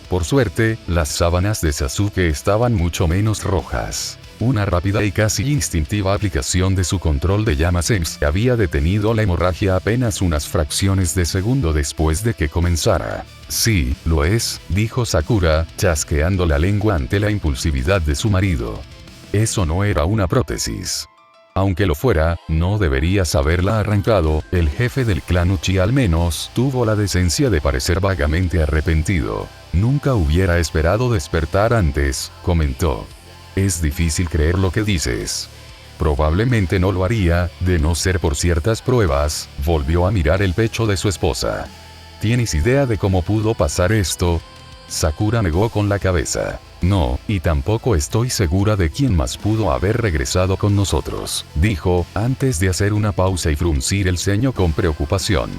Speaker 1: Por suerte, las sábanas de Sasuke estaban mucho menos rojas. Una rápida y casi instintiva aplicación de su control de llama Sense había detenido la hemorragia apenas unas fracciones de segundo después de que comenzara. Sí, lo es, dijo Sakura, chasqueando la lengua ante la impulsividad de su marido. Eso no era una prótesis. Aunque lo fuera, no deberías haberla arrancado, el jefe del clan Uchiha al menos tuvo la decencia de parecer vagamente arrepentido. Nunca hubiera esperado despertar antes, comentó. Es difícil creer lo que dices. Probablemente no lo haría, de no ser por ciertas pruebas, volvió a mirar el pecho de su esposa. ¿Tienes idea de cómo pudo pasar esto? Sakura negó con la cabeza. No, y tampoco estoy segura de quién más pudo haber regresado con nosotros, dijo, antes de hacer una pausa y fruncir el ceño con preocupación.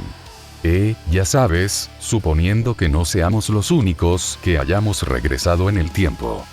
Speaker 1: Ya sabes, suponiendo que no seamos los únicos que hayamos regresado en el tiempo.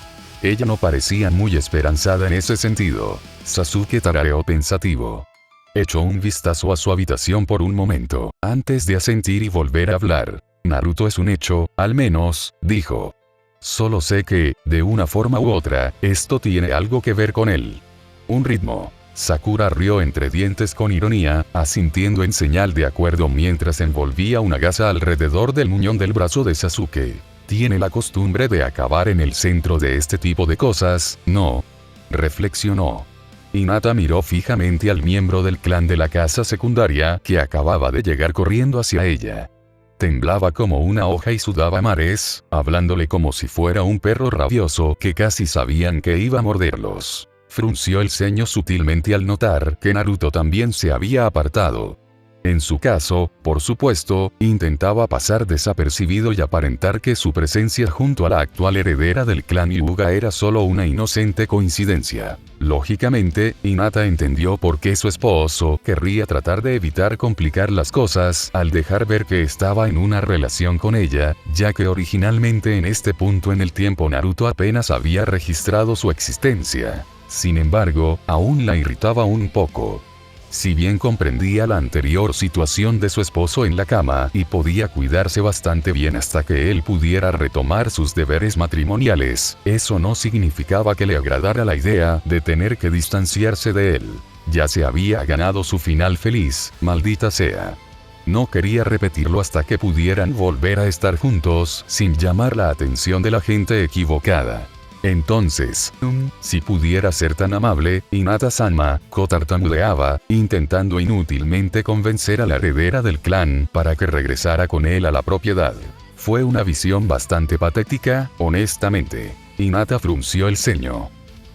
Speaker 1: Ella no parecía muy esperanzada en ese sentido. Sasuke tarareó pensativo. Echó un vistazo a su habitación por un momento, antes de asentir y volver a hablar. Naruto es un hecho, al menos, dijo. Solo sé que, de una forma u otra, esto tiene algo que ver con él. Un ritmo. Sakura rió entre dientes con ironía, asintiendo en señal de acuerdo mientras envolvía una gasa alrededor del muñón del brazo de Sasuke. Tiene la costumbre de acabar en el centro de este tipo de cosas, ¿no? Reflexionó. Hinata miró fijamente al miembro del clan de la casa secundaria que acababa de llegar corriendo hacia ella. Temblaba como una hoja y sudaba a mares, hablándole como si fuera un perro rabioso que casi sabían que iba a morderlos. Frunció el ceño sutilmente al notar que Naruto también se había apartado. En su caso, por supuesto, intentaba pasar desapercibido y aparentar que su presencia junto a la actual heredera del clan Hyuga era solo una inocente coincidencia. Lógicamente, Hinata entendió por qué su esposo querría tratar de evitar complicar las cosas al dejar ver que estaba en una relación con ella, ya que originalmente en este punto en el tiempo Naruto apenas había registrado su existencia. Sin embargo, aún la irritaba un poco. Si bien comprendía la anterior situación de su esposo en la cama y podía cuidarse bastante bien hasta que él pudiera retomar sus deberes matrimoniales, eso no significaba que le agradara la idea de tener que distanciarse de él. Ya se había ganado su final feliz, maldita sea. No quería repetirlo hasta que pudieran volver a estar juntos sin llamar la atención de la gente equivocada. Entonces, si pudiera ser tan amable, Hinata-sama, tartamudeaba, intentando inútilmente convencer a la heredera del clan para que regresara con él a la propiedad. Fue una visión bastante patética, honestamente. Hinata frunció el ceño.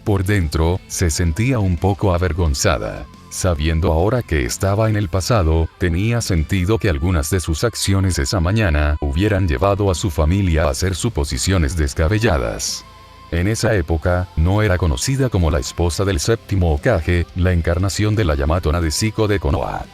Speaker 1: Por dentro, se sentía un poco avergonzada. Sabiendo ahora que estaba en el pasado, tenía sentido que algunas de sus acciones esa mañana hubieran llevado a su familia a hacer suposiciones descabelladas. En esa época, no era conocida como la esposa del séptimo Hokage, la encarnación de la Yamato Nadeshiko de Konoha.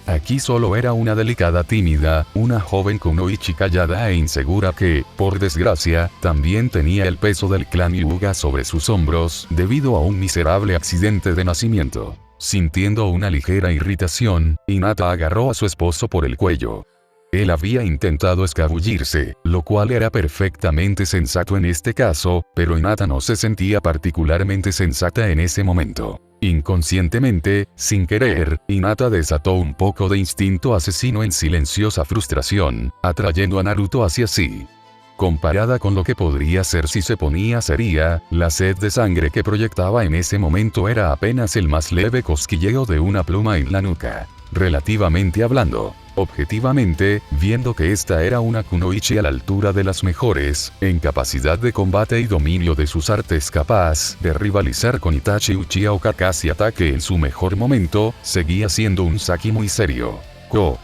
Speaker 1: Aquí solo era una delicada tímida, una joven kunoichi callada e insegura que, por desgracia, también tenía el peso del clan Hyuga sobre sus hombros, debido a un miserable accidente de nacimiento. Sintiendo una ligera irritación, Hinata agarró a su esposo por el cuello. Él había intentado escabullirse, lo cual era perfectamente sensato en este caso, pero Hinata no se sentía particularmente sensata en ese momento. Inconscientemente, sin querer, Hinata desató un poco de instinto asesino en silenciosa frustración, atrayendo a Naruto hacia sí. Comparada con lo que podría ser si se ponía seria, la sed de sangre que proyectaba en ese momento era apenas el más leve cosquilleo de una pluma en la nuca. Relativamente hablando. Objetivamente, viendo que esta era una kunoichi a la altura de las mejores, en capacidad de combate y dominio de sus artes capaz de rivalizar con Itachi Uchiha o Kakashi Hatake en su mejor momento, seguía siendo un Saki muy serio.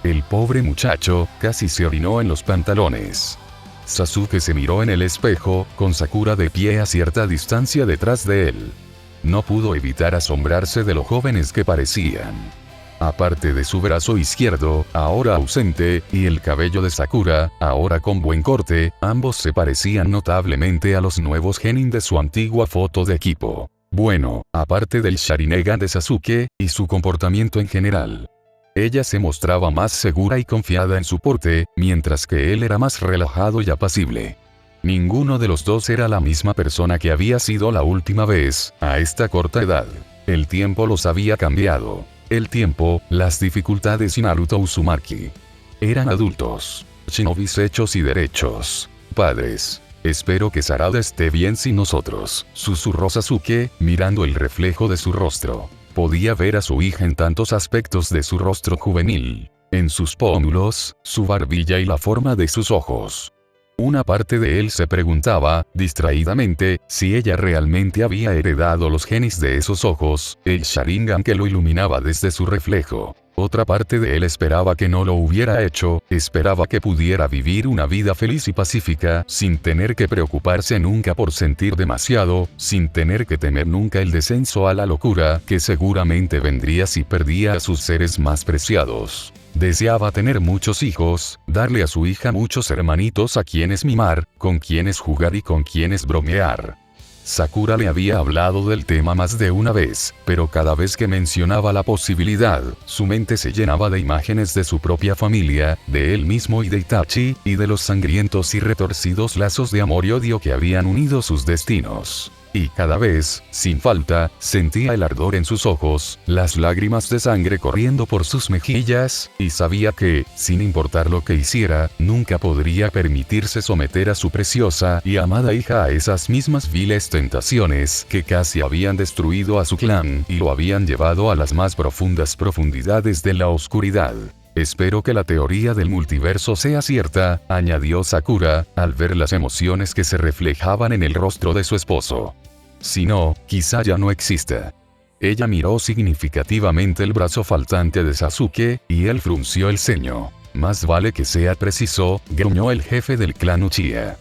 Speaker 1: El pobre muchacho, casi se orinó en los pantalones. Sasuke se miró en el espejo, con Sakura de pie a cierta distancia detrás de él. No pudo evitar asombrarse de lo jóvenes que parecían. Aparte de su brazo izquierdo, ahora ausente, y el cabello de Sakura, ahora con buen corte, ambos se parecían notablemente a los nuevos genin de su antigua foto de equipo. Bueno, aparte del Sharingan de Sasuke, y su comportamiento en general. Ella se mostraba más segura y confiada en su porte, mientras que él era más relajado y apacible. Ninguno de los dos era la misma persona que había sido la última vez, a esta corta edad. El tiempo los había cambiado. El tiempo, las dificultades y Naruto Uzumaki. Eran adultos. Shinobis hechos y derechos. Padres. Espero que Sarada esté bien sin nosotros, susurró Sasuke, mirando el reflejo de su rostro. Podía ver a su hija en tantos aspectos de su rostro juvenil. En sus pómulos, su barbilla y la forma de sus ojos. Una parte de él se preguntaba, distraídamente, si ella realmente había heredado los genes de esos ojos, el Sharingan que lo iluminaba desde su reflejo. Otra parte de él esperaba que no lo hubiera hecho, esperaba que pudiera vivir una vida feliz y pacífica, sin tener que preocuparse nunca por sentir demasiado, sin tener que temer nunca el descenso a la locura, que seguramente vendría si perdía a sus seres más preciados. Deseaba tener muchos hijos, darle a su hija muchos hermanitos a quienes mimar, con quienes jugar y con quienes bromear. Sakura le había hablado del tema más de una vez, pero cada vez que mencionaba la posibilidad, su mente se llenaba de imágenes de su propia familia, de él mismo y de Itachi, y de los sangrientos y retorcidos lazos de amor y odio que habían unido sus destinos. Y cada vez, sin falta, sentía el ardor en sus ojos, las lágrimas de sangre corriendo por sus mejillas, y sabía que, sin importar lo que hiciera, nunca podría permitirse someter a su preciosa y amada hija a esas mismas viles tentaciones que casi habían destruido a su clan y lo habían llevado a las más profundas profundidades de la oscuridad. Espero que la teoría del multiverso sea cierta, añadió Sakura, al ver las emociones que se reflejaban en el rostro de su esposo. Si no, quizá ya no exista. Ella miró significativamente el brazo faltante de Sasuke, y él frunció el ceño. Más vale que sea preciso, gruñó el jefe del clan Uchiha.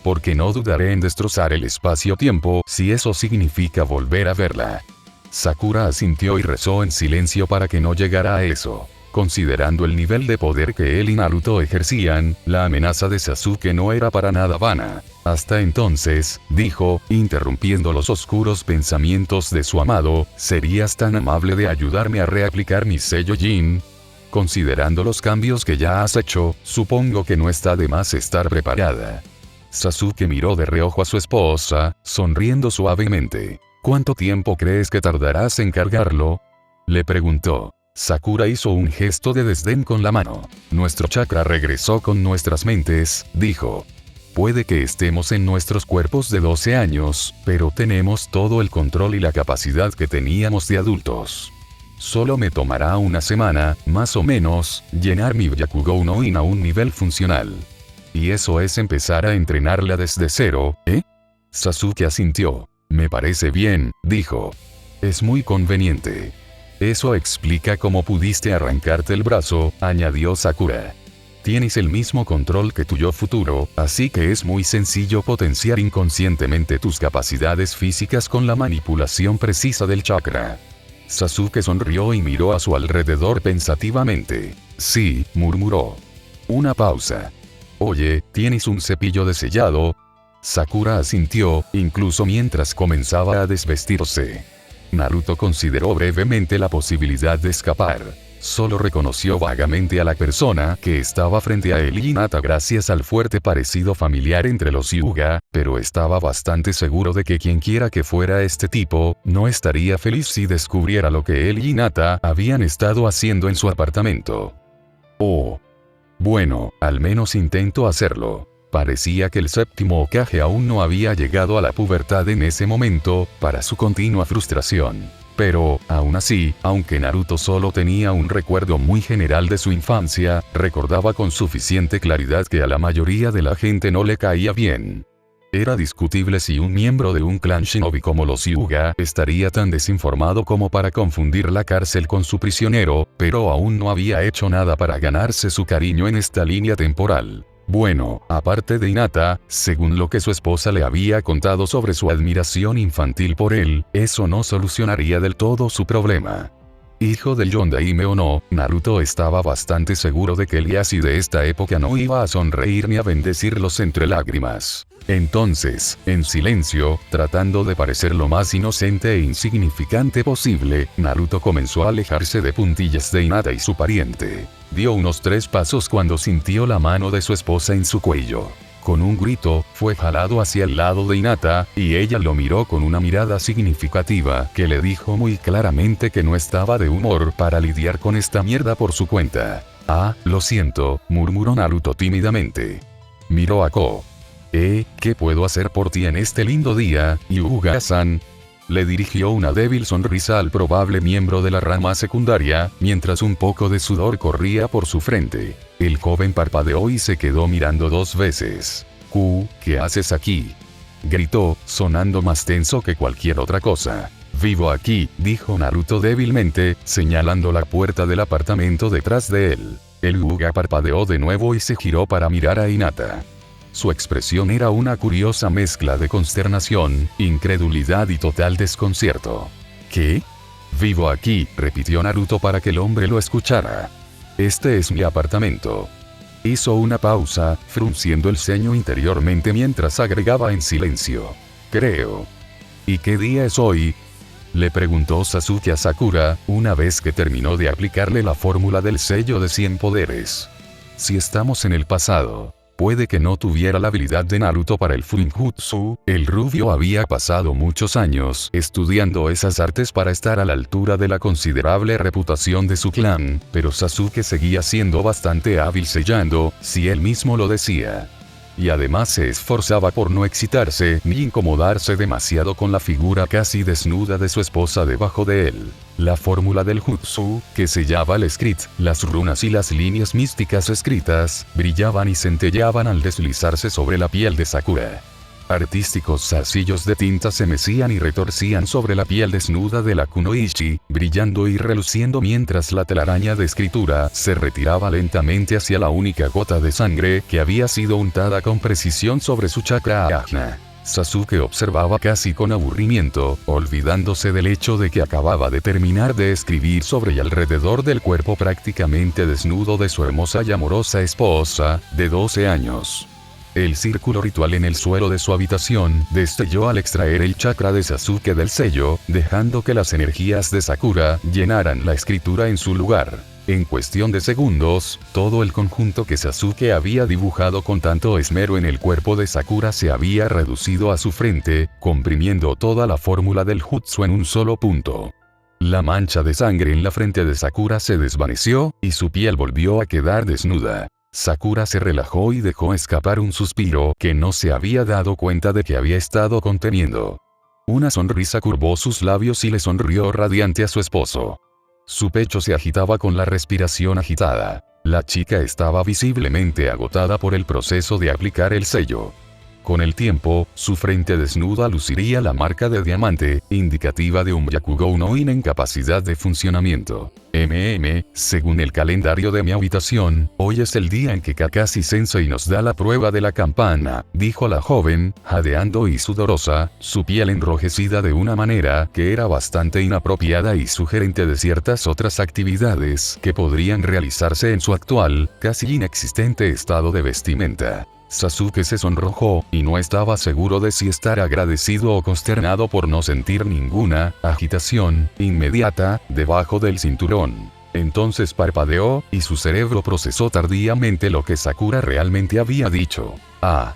Speaker 1: Porque no dudaré en destrozar el espacio-tiempo si eso significa volver a verla. Sakura asintió y rezó en silencio para que no llegara a eso. Considerando el nivel de poder que él y Naruto ejercían, la amenaza de Sasuke no era para nada vana. Hasta entonces, dijo, interrumpiendo los oscuros pensamientos de su amado, ¿serías tan amable de ayudarme a reaplicar mi sello Jin? Considerando los cambios que ya has hecho, supongo que no está de más estar preparada. Sasuke miró de reojo a su esposa, sonriendo suavemente. ¿Cuánto tiempo crees que tardarás en cargarlo? Le preguntó. Sakura hizo un gesto de desdén con la mano. Nuestro chakra regresó con nuestras mentes, dijo. Puede que estemos en nuestros cuerpos de 12 años, pero tenemos todo el control y la capacidad que teníamos de adultos. Solo me tomará una semana, más o menos, llenar mi Byakugou no In a un nivel funcional. Y eso es empezar a entrenarla desde cero, ¿eh? Sasuke asintió. Me parece bien, dijo. Es muy conveniente. Eso explica cómo pudiste arrancarte el brazo, añadió Sakura. Tienes el mismo control que tu yo futuro, así que es muy sencillo potenciar inconscientemente tus capacidades físicas con la manipulación precisa del chakra. Sasuke sonrió y miró a su alrededor pensativamente. Sí, murmuró. Una pausa. Oye, ¿tienes un cepillo de sellado? Sakura asintió, incluso mientras comenzaba a desvestirse. Naruto consideró brevemente la posibilidad de escapar. Solo reconoció vagamente a la persona que estaba frente a él y Hinata gracias al fuerte parecido familiar entre los Hyuga, pero estaba bastante seguro de que quienquiera que fuera este tipo, no estaría feliz si descubriera lo que él y Hinata habían estado haciendo en su apartamento. Oh. Bueno, al menos intento hacerlo. Parecía que el séptimo Hokage aún no había llegado a la pubertad en ese momento, para su continua frustración. Pero, aún así, aunque Naruto solo tenía un recuerdo muy general de su infancia, recordaba con suficiente claridad que a la mayoría de la gente no le caía bien. Era discutible si un miembro de un clan shinobi como los Hyuga estaría tan desinformado como para confundir la cárcel con su prisionero, pero aún no había hecho nada para ganarse su cariño en esta línea temporal. Bueno, aparte de Hinata, según lo que su esposa le había contado sobre su admiración infantil por él, eso no solucionaría del todo su problema. Hijo del Yondaime o no, Naruto estaba bastante seguro de que el Ieyasu de esta época no iba a sonreír ni a bendecirlos entre lágrimas. Entonces, en silencio, tratando de parecer lo más inocente e insignificante posible, Naruto comenzó a alejarse de puntillas de Hinata y su pariente. Dio unos 3 pasos cuando sintió la mano de su esposa en su cuello. Con un grito, fue jalado hacia el lado de Hinata, y ella lo miró con una mirada significativa que le dijo muy claramente que no estaba de humor para lidiar con esta mierda por su cuenta. Ah, lo siento, murmuró Naruto tímidamente. Miró a Ko. ¿Qué puedo hacer por ti en este lindo día, Hyuga-san? Le dirigió una débil sonrisa al probable miembro de la rama secundaria, mientras un poco de sudor corría por su frente. El joven parpadeó y se quedó mirando 2 veces. ¿Qué haces aquí? Gritó, sonando más tenso que cualquier otra cosa. Vivo aquí, dijo Naruto débilmente, señalando la puerta del apartamento detrás de él. El Hyuga parpadeó de nuevo y se giró para mirar a Hinata. Su expresión era una curiosa mezcla de consternación, incredulidad y total desconcierto. ¿Qué? Vivo aquí, repitió Naruto para que el hombre lo escuchara. Este es mi apartamento. Hizo una pausa, frunciendo el ceño interiormente mientras agregaba en silencio. Creo. ¿Y qué día es hoy? Le preguntó Sasuke a Sakura, una vez que terminó de aplicarle la fórmula del sello de 100 poderes. Si estamos en el pasado. Puede que no tuviera la habilidad de Naruto para el Fuinjutsu, el rubio había pasado muchos años estudiando esas artes para estar a la altura de la considerable reputación de su clan, pero Sasuke seguía siendo bastante hábil sellando, si él mismo lo decía. Y además se esforzaba por no excitarse ni incomodarse demasiado con la figura casi desnuda de su esposa debajo de él. La fórmula del jutsu, que sellaba el script, las runas y las líneas místicas escritas, brillaban y centelleaban al deslizarse sobre la piel de Sakura. Artísticos zarcillos de tinta se mecían y retorcían sobre la piel desnuda de la kunoichi, brillando y reluciendo mientras la telaraña de escritura se retiraba lentamente hacia la única gota de sangre que había sido untada con precisión sobre su chakra ajna. Sasuke observaba casi con aburrimiento, olvidándose del hecho de que acababa de terminar de escribir sobre y alrededor del cuerpo prácticamente desnudo de su hermosa y amorosa esposa, de 12 años. El círculo ritual en el suelo de su habitación destelló al extraer el chakra de Sasuke del sello, dejando que las energías de Sakura llenaran la escritura en su lugar. En cuestión de segundos, todo el conjunto que Sasuke había dibujado con tanto esmero en el cuerpo de Sakura se había reducido a su frente, comprimiendo toda la fórmula del jutsu en un solo punto. La mancha de sangre en la frente de Sakura se desvaneció, y su piel volvió a quedar desnuda. Sakura se relajó y dejó escapar un suspiro que no se había dado cuenta de que había estado conteniendo. Una sonrisa curvó sus labios y le sonrió radiante a su esposo. Su pecho se agitaba con la respiración agitada. La chica estaba visiblemente agotada por el proceso de aplicar el sello. Con el tiempo, su frente desnuda luciría la marca de diamante, indicativa de un Byakugou no en incapacidad de funcionamiento. Según el calendario de mi habitación, hoy es el día en que Kakashi Sensei nos da la prueba de la campana, dijo la joven, jadeando y sudorosa, su piel enrojecida de una manera que era bastante inapropiada y sugerente de ciertas otras actividades que podrían realizarse en su actual, casi inexistente estado de vestimenta. Sasuke se sonrojó, y no estaba seguro de si estar agradecido o consternado por no sentir ninguna agitación inmediata debajo del cinturón. Entonces parpadeó, y su cerebro procesó tardíamente lo que Sakura realmente había dicho. Ah,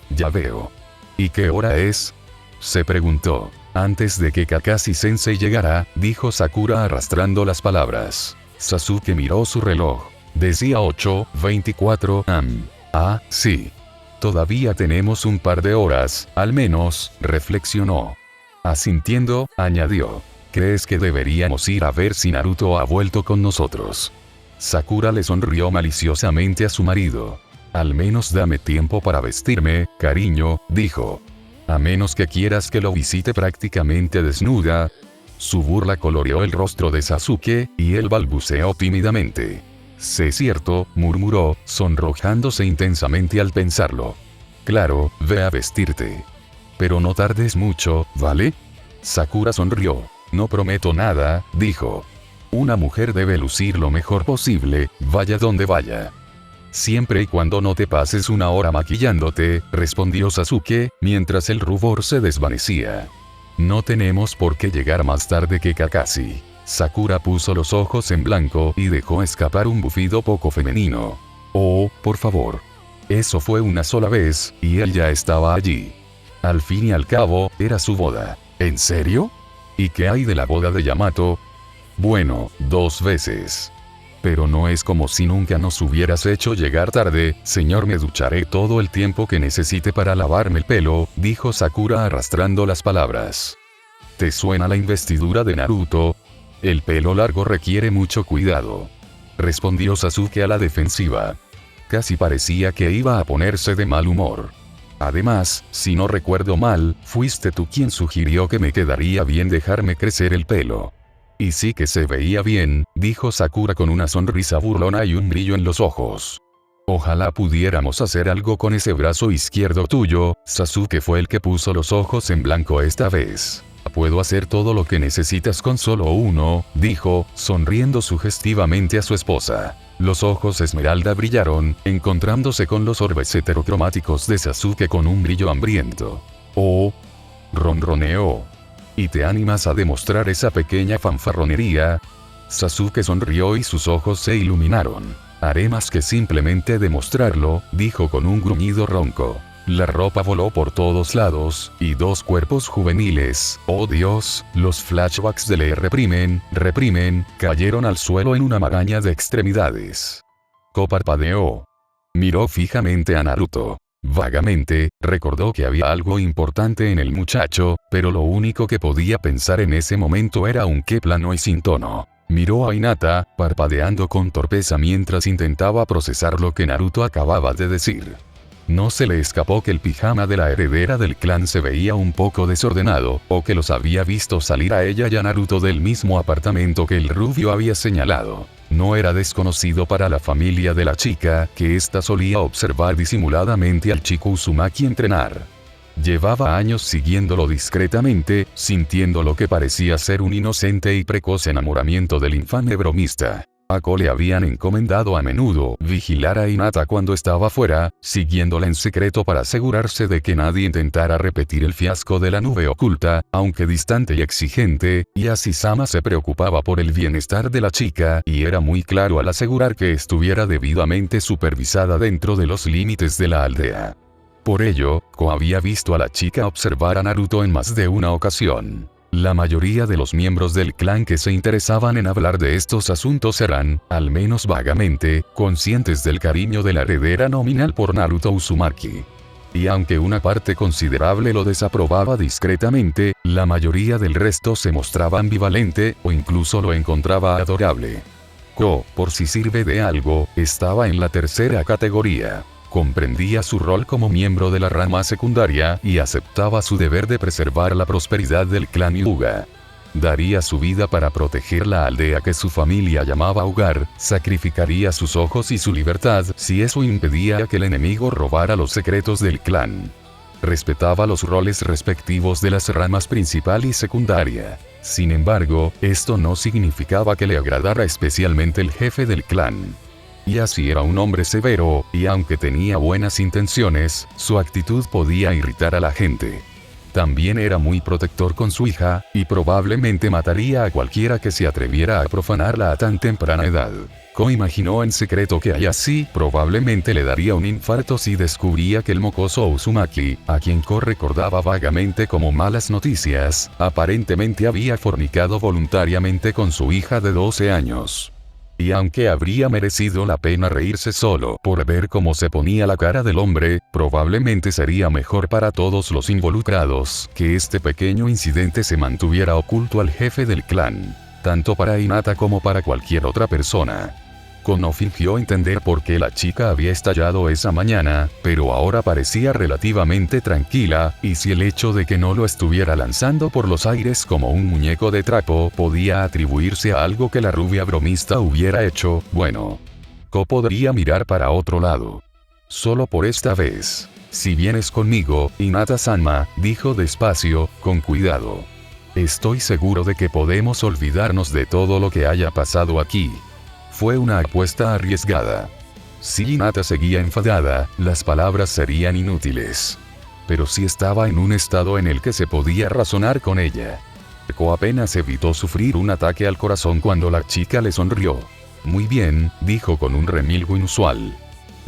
Speaker 1: ya veo. ¿Y qué hora es?, se preguntó. Antes de que Kakashi Sensei llegara, dijo Sakura arrastrando las palabras. Sasuke miró su reloj. Decía 8:24 am. Ah, sí. Todavía tenemos un par de horas, al menos, reflexionó. Asintiendo, añadió. ¿Crees que deberíamos ir a ver si Naruto ha vuelto con nosotros? Sakura le sonrió maliciosamente a su marido. Al menos dame tiempo para vestirme, cariño, dijo. A menos que quieras que lo visite prácticamente desnuda. Su burla coloreó el rostro de Sasuke, y él balbuceó tímidamente. Sé cierto, murmuró, sonrojándose intensamente al pensarlo. Claro, ve a vestirte. Pero no tardes mucho, ¿vale? Sakura sonrió. No prometo nada, dijo. Una mujer debe lucir lo mejor posible, vaya donde vaya. Siempre y cuando no te pases una hora maquillándote, respondió Sasuke, mientras el rubor se desvanecía. No tenemos por qué llegar más tarde que Kakashi. Sakura puso los ojos en blanco y dejó escapar un bufido poco femenino. Oh, por favor. Eso fue una sola vez, y él ya estaba allí. Al fin y al cabo, era su boda. ¿En serio? ¿Y qué hay de la boda de Yamato? Bueno, 2 veces. Pero no es como si nunca nos hubieras hecho llegar tarde, señor. Me ducharé todo el tiempo que necesite para lavarme el pelo, dijo Sakura arrastrando las palabras. ¿Te suena la investidura de Naruto? El pelo largo requiere mucho cuidado, respondió Sasuke a la defensiva. Casi parecía que iba a ponerse de mal humor. Además, si no recuerdo mal, fuiste tú quien sugirió que me quedaría bien dejarme crecer el pelo. Y sí que se veía bien, dijo Sakura con una sonrisa burlona y un brillo en los ojos. Ojalá pudiéramos hacer algo con ese brazo izquierdo tuyo. Sasuke fue el que puso los ojos en blanco esta vez. Puedo hacer todo lo que necesitas con solo uno, dijo, sonriendo sugestivamente a su esposa. Los ojos esmeralda brillaron, encontrándose con los orbes heterocromáticos de Sasuke con un brillo hambriento. Oh, ronroneó. ¿Y te animas a demostrar esa pequeña fanfarronería? Sasuke sonrió y sus ojos se iluminaron. Haré más que simplemente demostrarlo, dijo con un gruñido ronco. La ropa voló por todos lados, y 2 cuerpos juveniles, oh Dios, los flashbacks de le reprimen, cayeron al suelo en una maraña de extremidades. Parpadeó. Miró fijamente a Naruto. Vagamente, recordó que había algo importante en el muchacho, pero lo único que podía pensar en ese momento era un qué plano y sin tono. Miró a Hinata, parpadeando con torpeza mientras intentaba procesar lo que Naruto acababa de decir. No se le escapó que el pijama de la heredera del clan se veía un poco desordenado, o que los había visto salir a ella y a Naruto del mismo apartamento que el rubio había señalado. No era desconocido para la familia de la chica, que ésta solía observar disimuladamente al chico Uzumaki entrenar. Llevaba años siguiéndolo discretamente, sintiendo lo que parecía ser un inocente y precoz enamoramiento del infame bromista. A Ko le habían encomendado a menudo vigilar a Hinata cuando estaba fuera, siguiéndola en secreto para asegurarse de que nadie intentara repetir el fiasco de la nube oculta, aunque distante y exigente, y Ashisama se preocupaba por el bienestar de la chica y era muy claro al asegurar que estuviera debidamente supervisada dentro de los límites de la aldea. Por ello, Ko había visto a la chica observar a Naruto en más de una ocasión. La mayoría de los miembros del clan que se interesaban en hablar de estos asuntos eran, al menos vagamente, conscientes del cariño de la heredera nominal por Naruto Uzumaki. Y aunque una parte considerable lo desaprobaba discretamente, la mayoría del resto se mostraba ambivalente, o incluso lo encontraba adorable. Ko, por si sirve de algo, estaba en la tercera categoría. Comprendía su rol como miembro de la rama secundaria y aceptaba su deber de preservar la prosperidad del clan Hyuga. Daría su vida para proteger la aldea que su familia llamaba hogar, sacrificaría sus ojos y su libertad si eso impedía que el enemigo robara los secretos del clan. Respetaba los roles respectivos de las ramas principal y secundaria. Sin embargo, esto no significaba que le agradara especialmente el jefe del clan. Y así era un hombre severo, y aunque tenía buenas intenciones, su actitud podía irritar a la gente. También era muy protector con su hija, y probablemente mataría a cualquiera que se atreviera a profanarla a tan temprana edad. Ko imaginó en secreto que Ayase probablemente le daría un infarto si descubría que el mocoso Uzumaki, a quien Ko recordaba vagamente como malas noticias, aparentemente había fornicado voluntariamente con su hija de 12 años. Y aunque habría merecido la pena reírse solo por ver cómo se ponía la cara del hombre, probablemente sería mejor para todos los involucrados que este pequeño incidente se mantuviera oculto al jefe del clan, tanto para Hinata como para cualquier otra persona. Ko no fingió entender por qué la chica había estallado esa mañana, pero ahora parecía relativamente tranquila, y si el hecho de que no lo estuviera lanzando por los aires como un muñeco de trapo podía atribuirse a algo que la rubia bromista hubiera hecho, bueno. Ko podría mirar para otro lado. Solo por esta vez. Si vienes conmigo, Hinata-sama, dijo despacio, con cuidado. Estoy seguro de que podemos olvidarnos de todo lo que haya pasado aquí. Fue una apuesta arriesgada. Si Hinata seguía enfadada, las palabras serían inútiles. Pero sí estaba en un estado en el que se podía razonar con ella. Ko apenas evitó sufrir un ataque al corazón cuando la chica le sonrió. Muy bien, dijo con un remilgo inusual.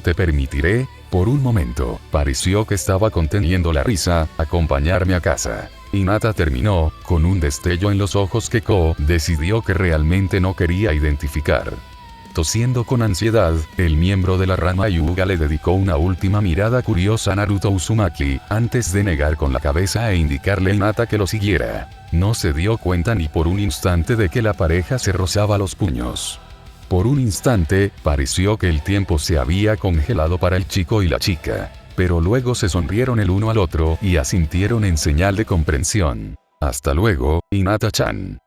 Speaker 1: Te permitiré, por un momento, pareció que estaba conteniendo la risa, acompañarme a casa. Hinata terminó, con un destello en los ojos que Ko decidió que realmente no quería identificar. Tosiendo con ansiedad, el miembro de la rama Hyuga le dedicó una última mirada curiosa a Naruto Uzumaki, antes de negar con la cabeza e indicarle a Hinata que lo siguiera. No se dio cuenta ni por un instante de que la pareja se rozaba los puños. Por un instante, pareció que el tiempo se había congelado para el chico y la chica. Pero luego se sonrieron el uno al otro y asintieron en señal de comprensión. Hasta luego, Hinata-chan.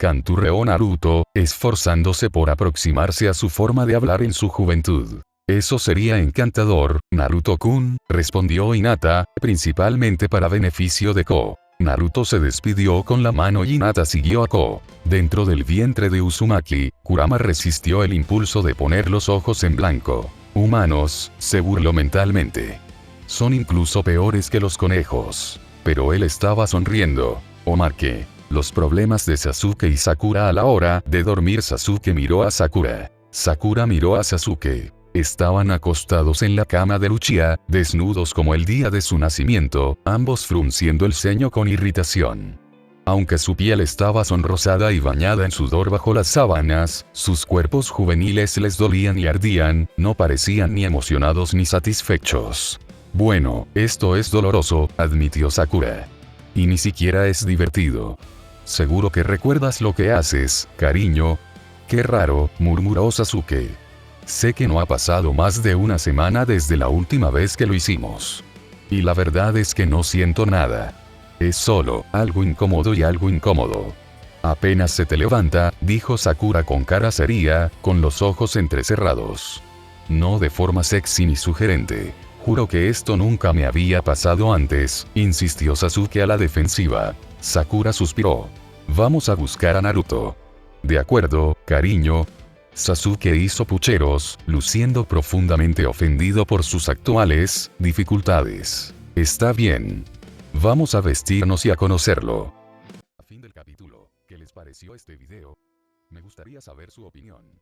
Speaker 1: Canturreó Naruto, esforzándose por aproximarse a su forma de hablar en su juventud. Eso sería encantador, Naruto-kun, respondió Hinata, principalmente para beneficio de Ko. Naruto se despidió con la mano y Hinata siguió a Ko. Dentro del vientre de Uzumaki, Kurama resistió el impulso de poner los ojos en blanco. Humanos, se burló mentalmente. Son incluso peores que los conejos. Pero él estaba sonriendo. Omar-que. Los problemas de Sasuke y Sakura a la hora de dormir. Sasuke miró a Sakura. Sakura miró a Sasuke. Estaban acostados en la cama de Uchiha, desnudos como el día de su nacimiento, ambos frunciendo el ceño con irritación. Aunque su piel estaba sonrosada y bañada en sudor bajo las sábanas, sus cuerpos juveniles les dolían y ardían, no parecían ni emocionados ni satisfechos. Bueno, esto es doloroso, admitió Sakura. Y ni siquiera es divertido. Seguro que recuerdas lo que haces, cariño. Qué raro, murmuró Sasuke. Sé que no ha pasado más de una semana desde la última vez que lo hicimos. Y la verdad es que no siento nada. Es solo algo incómodo y algo incómodo. Apenas se te levanta, dijo Sakura con cara seria, con los ojos entrecerrados. No de forma sexy ni sugerente. Juro que esto nunca me había pasado antes, insistió Sasuke a la defensiva. Sakura suspiró. Vamos a buscar a Naruto. De acuerdo, cariño. Sasuke hizo pucheros, luciendo profundamente ofendido por sus actuales dificultades. Está bien. Vamos a vestirnos y a conocerlo. A fin del capítulo, ¿qué les pareció este video? Me gustaría saber su opinión.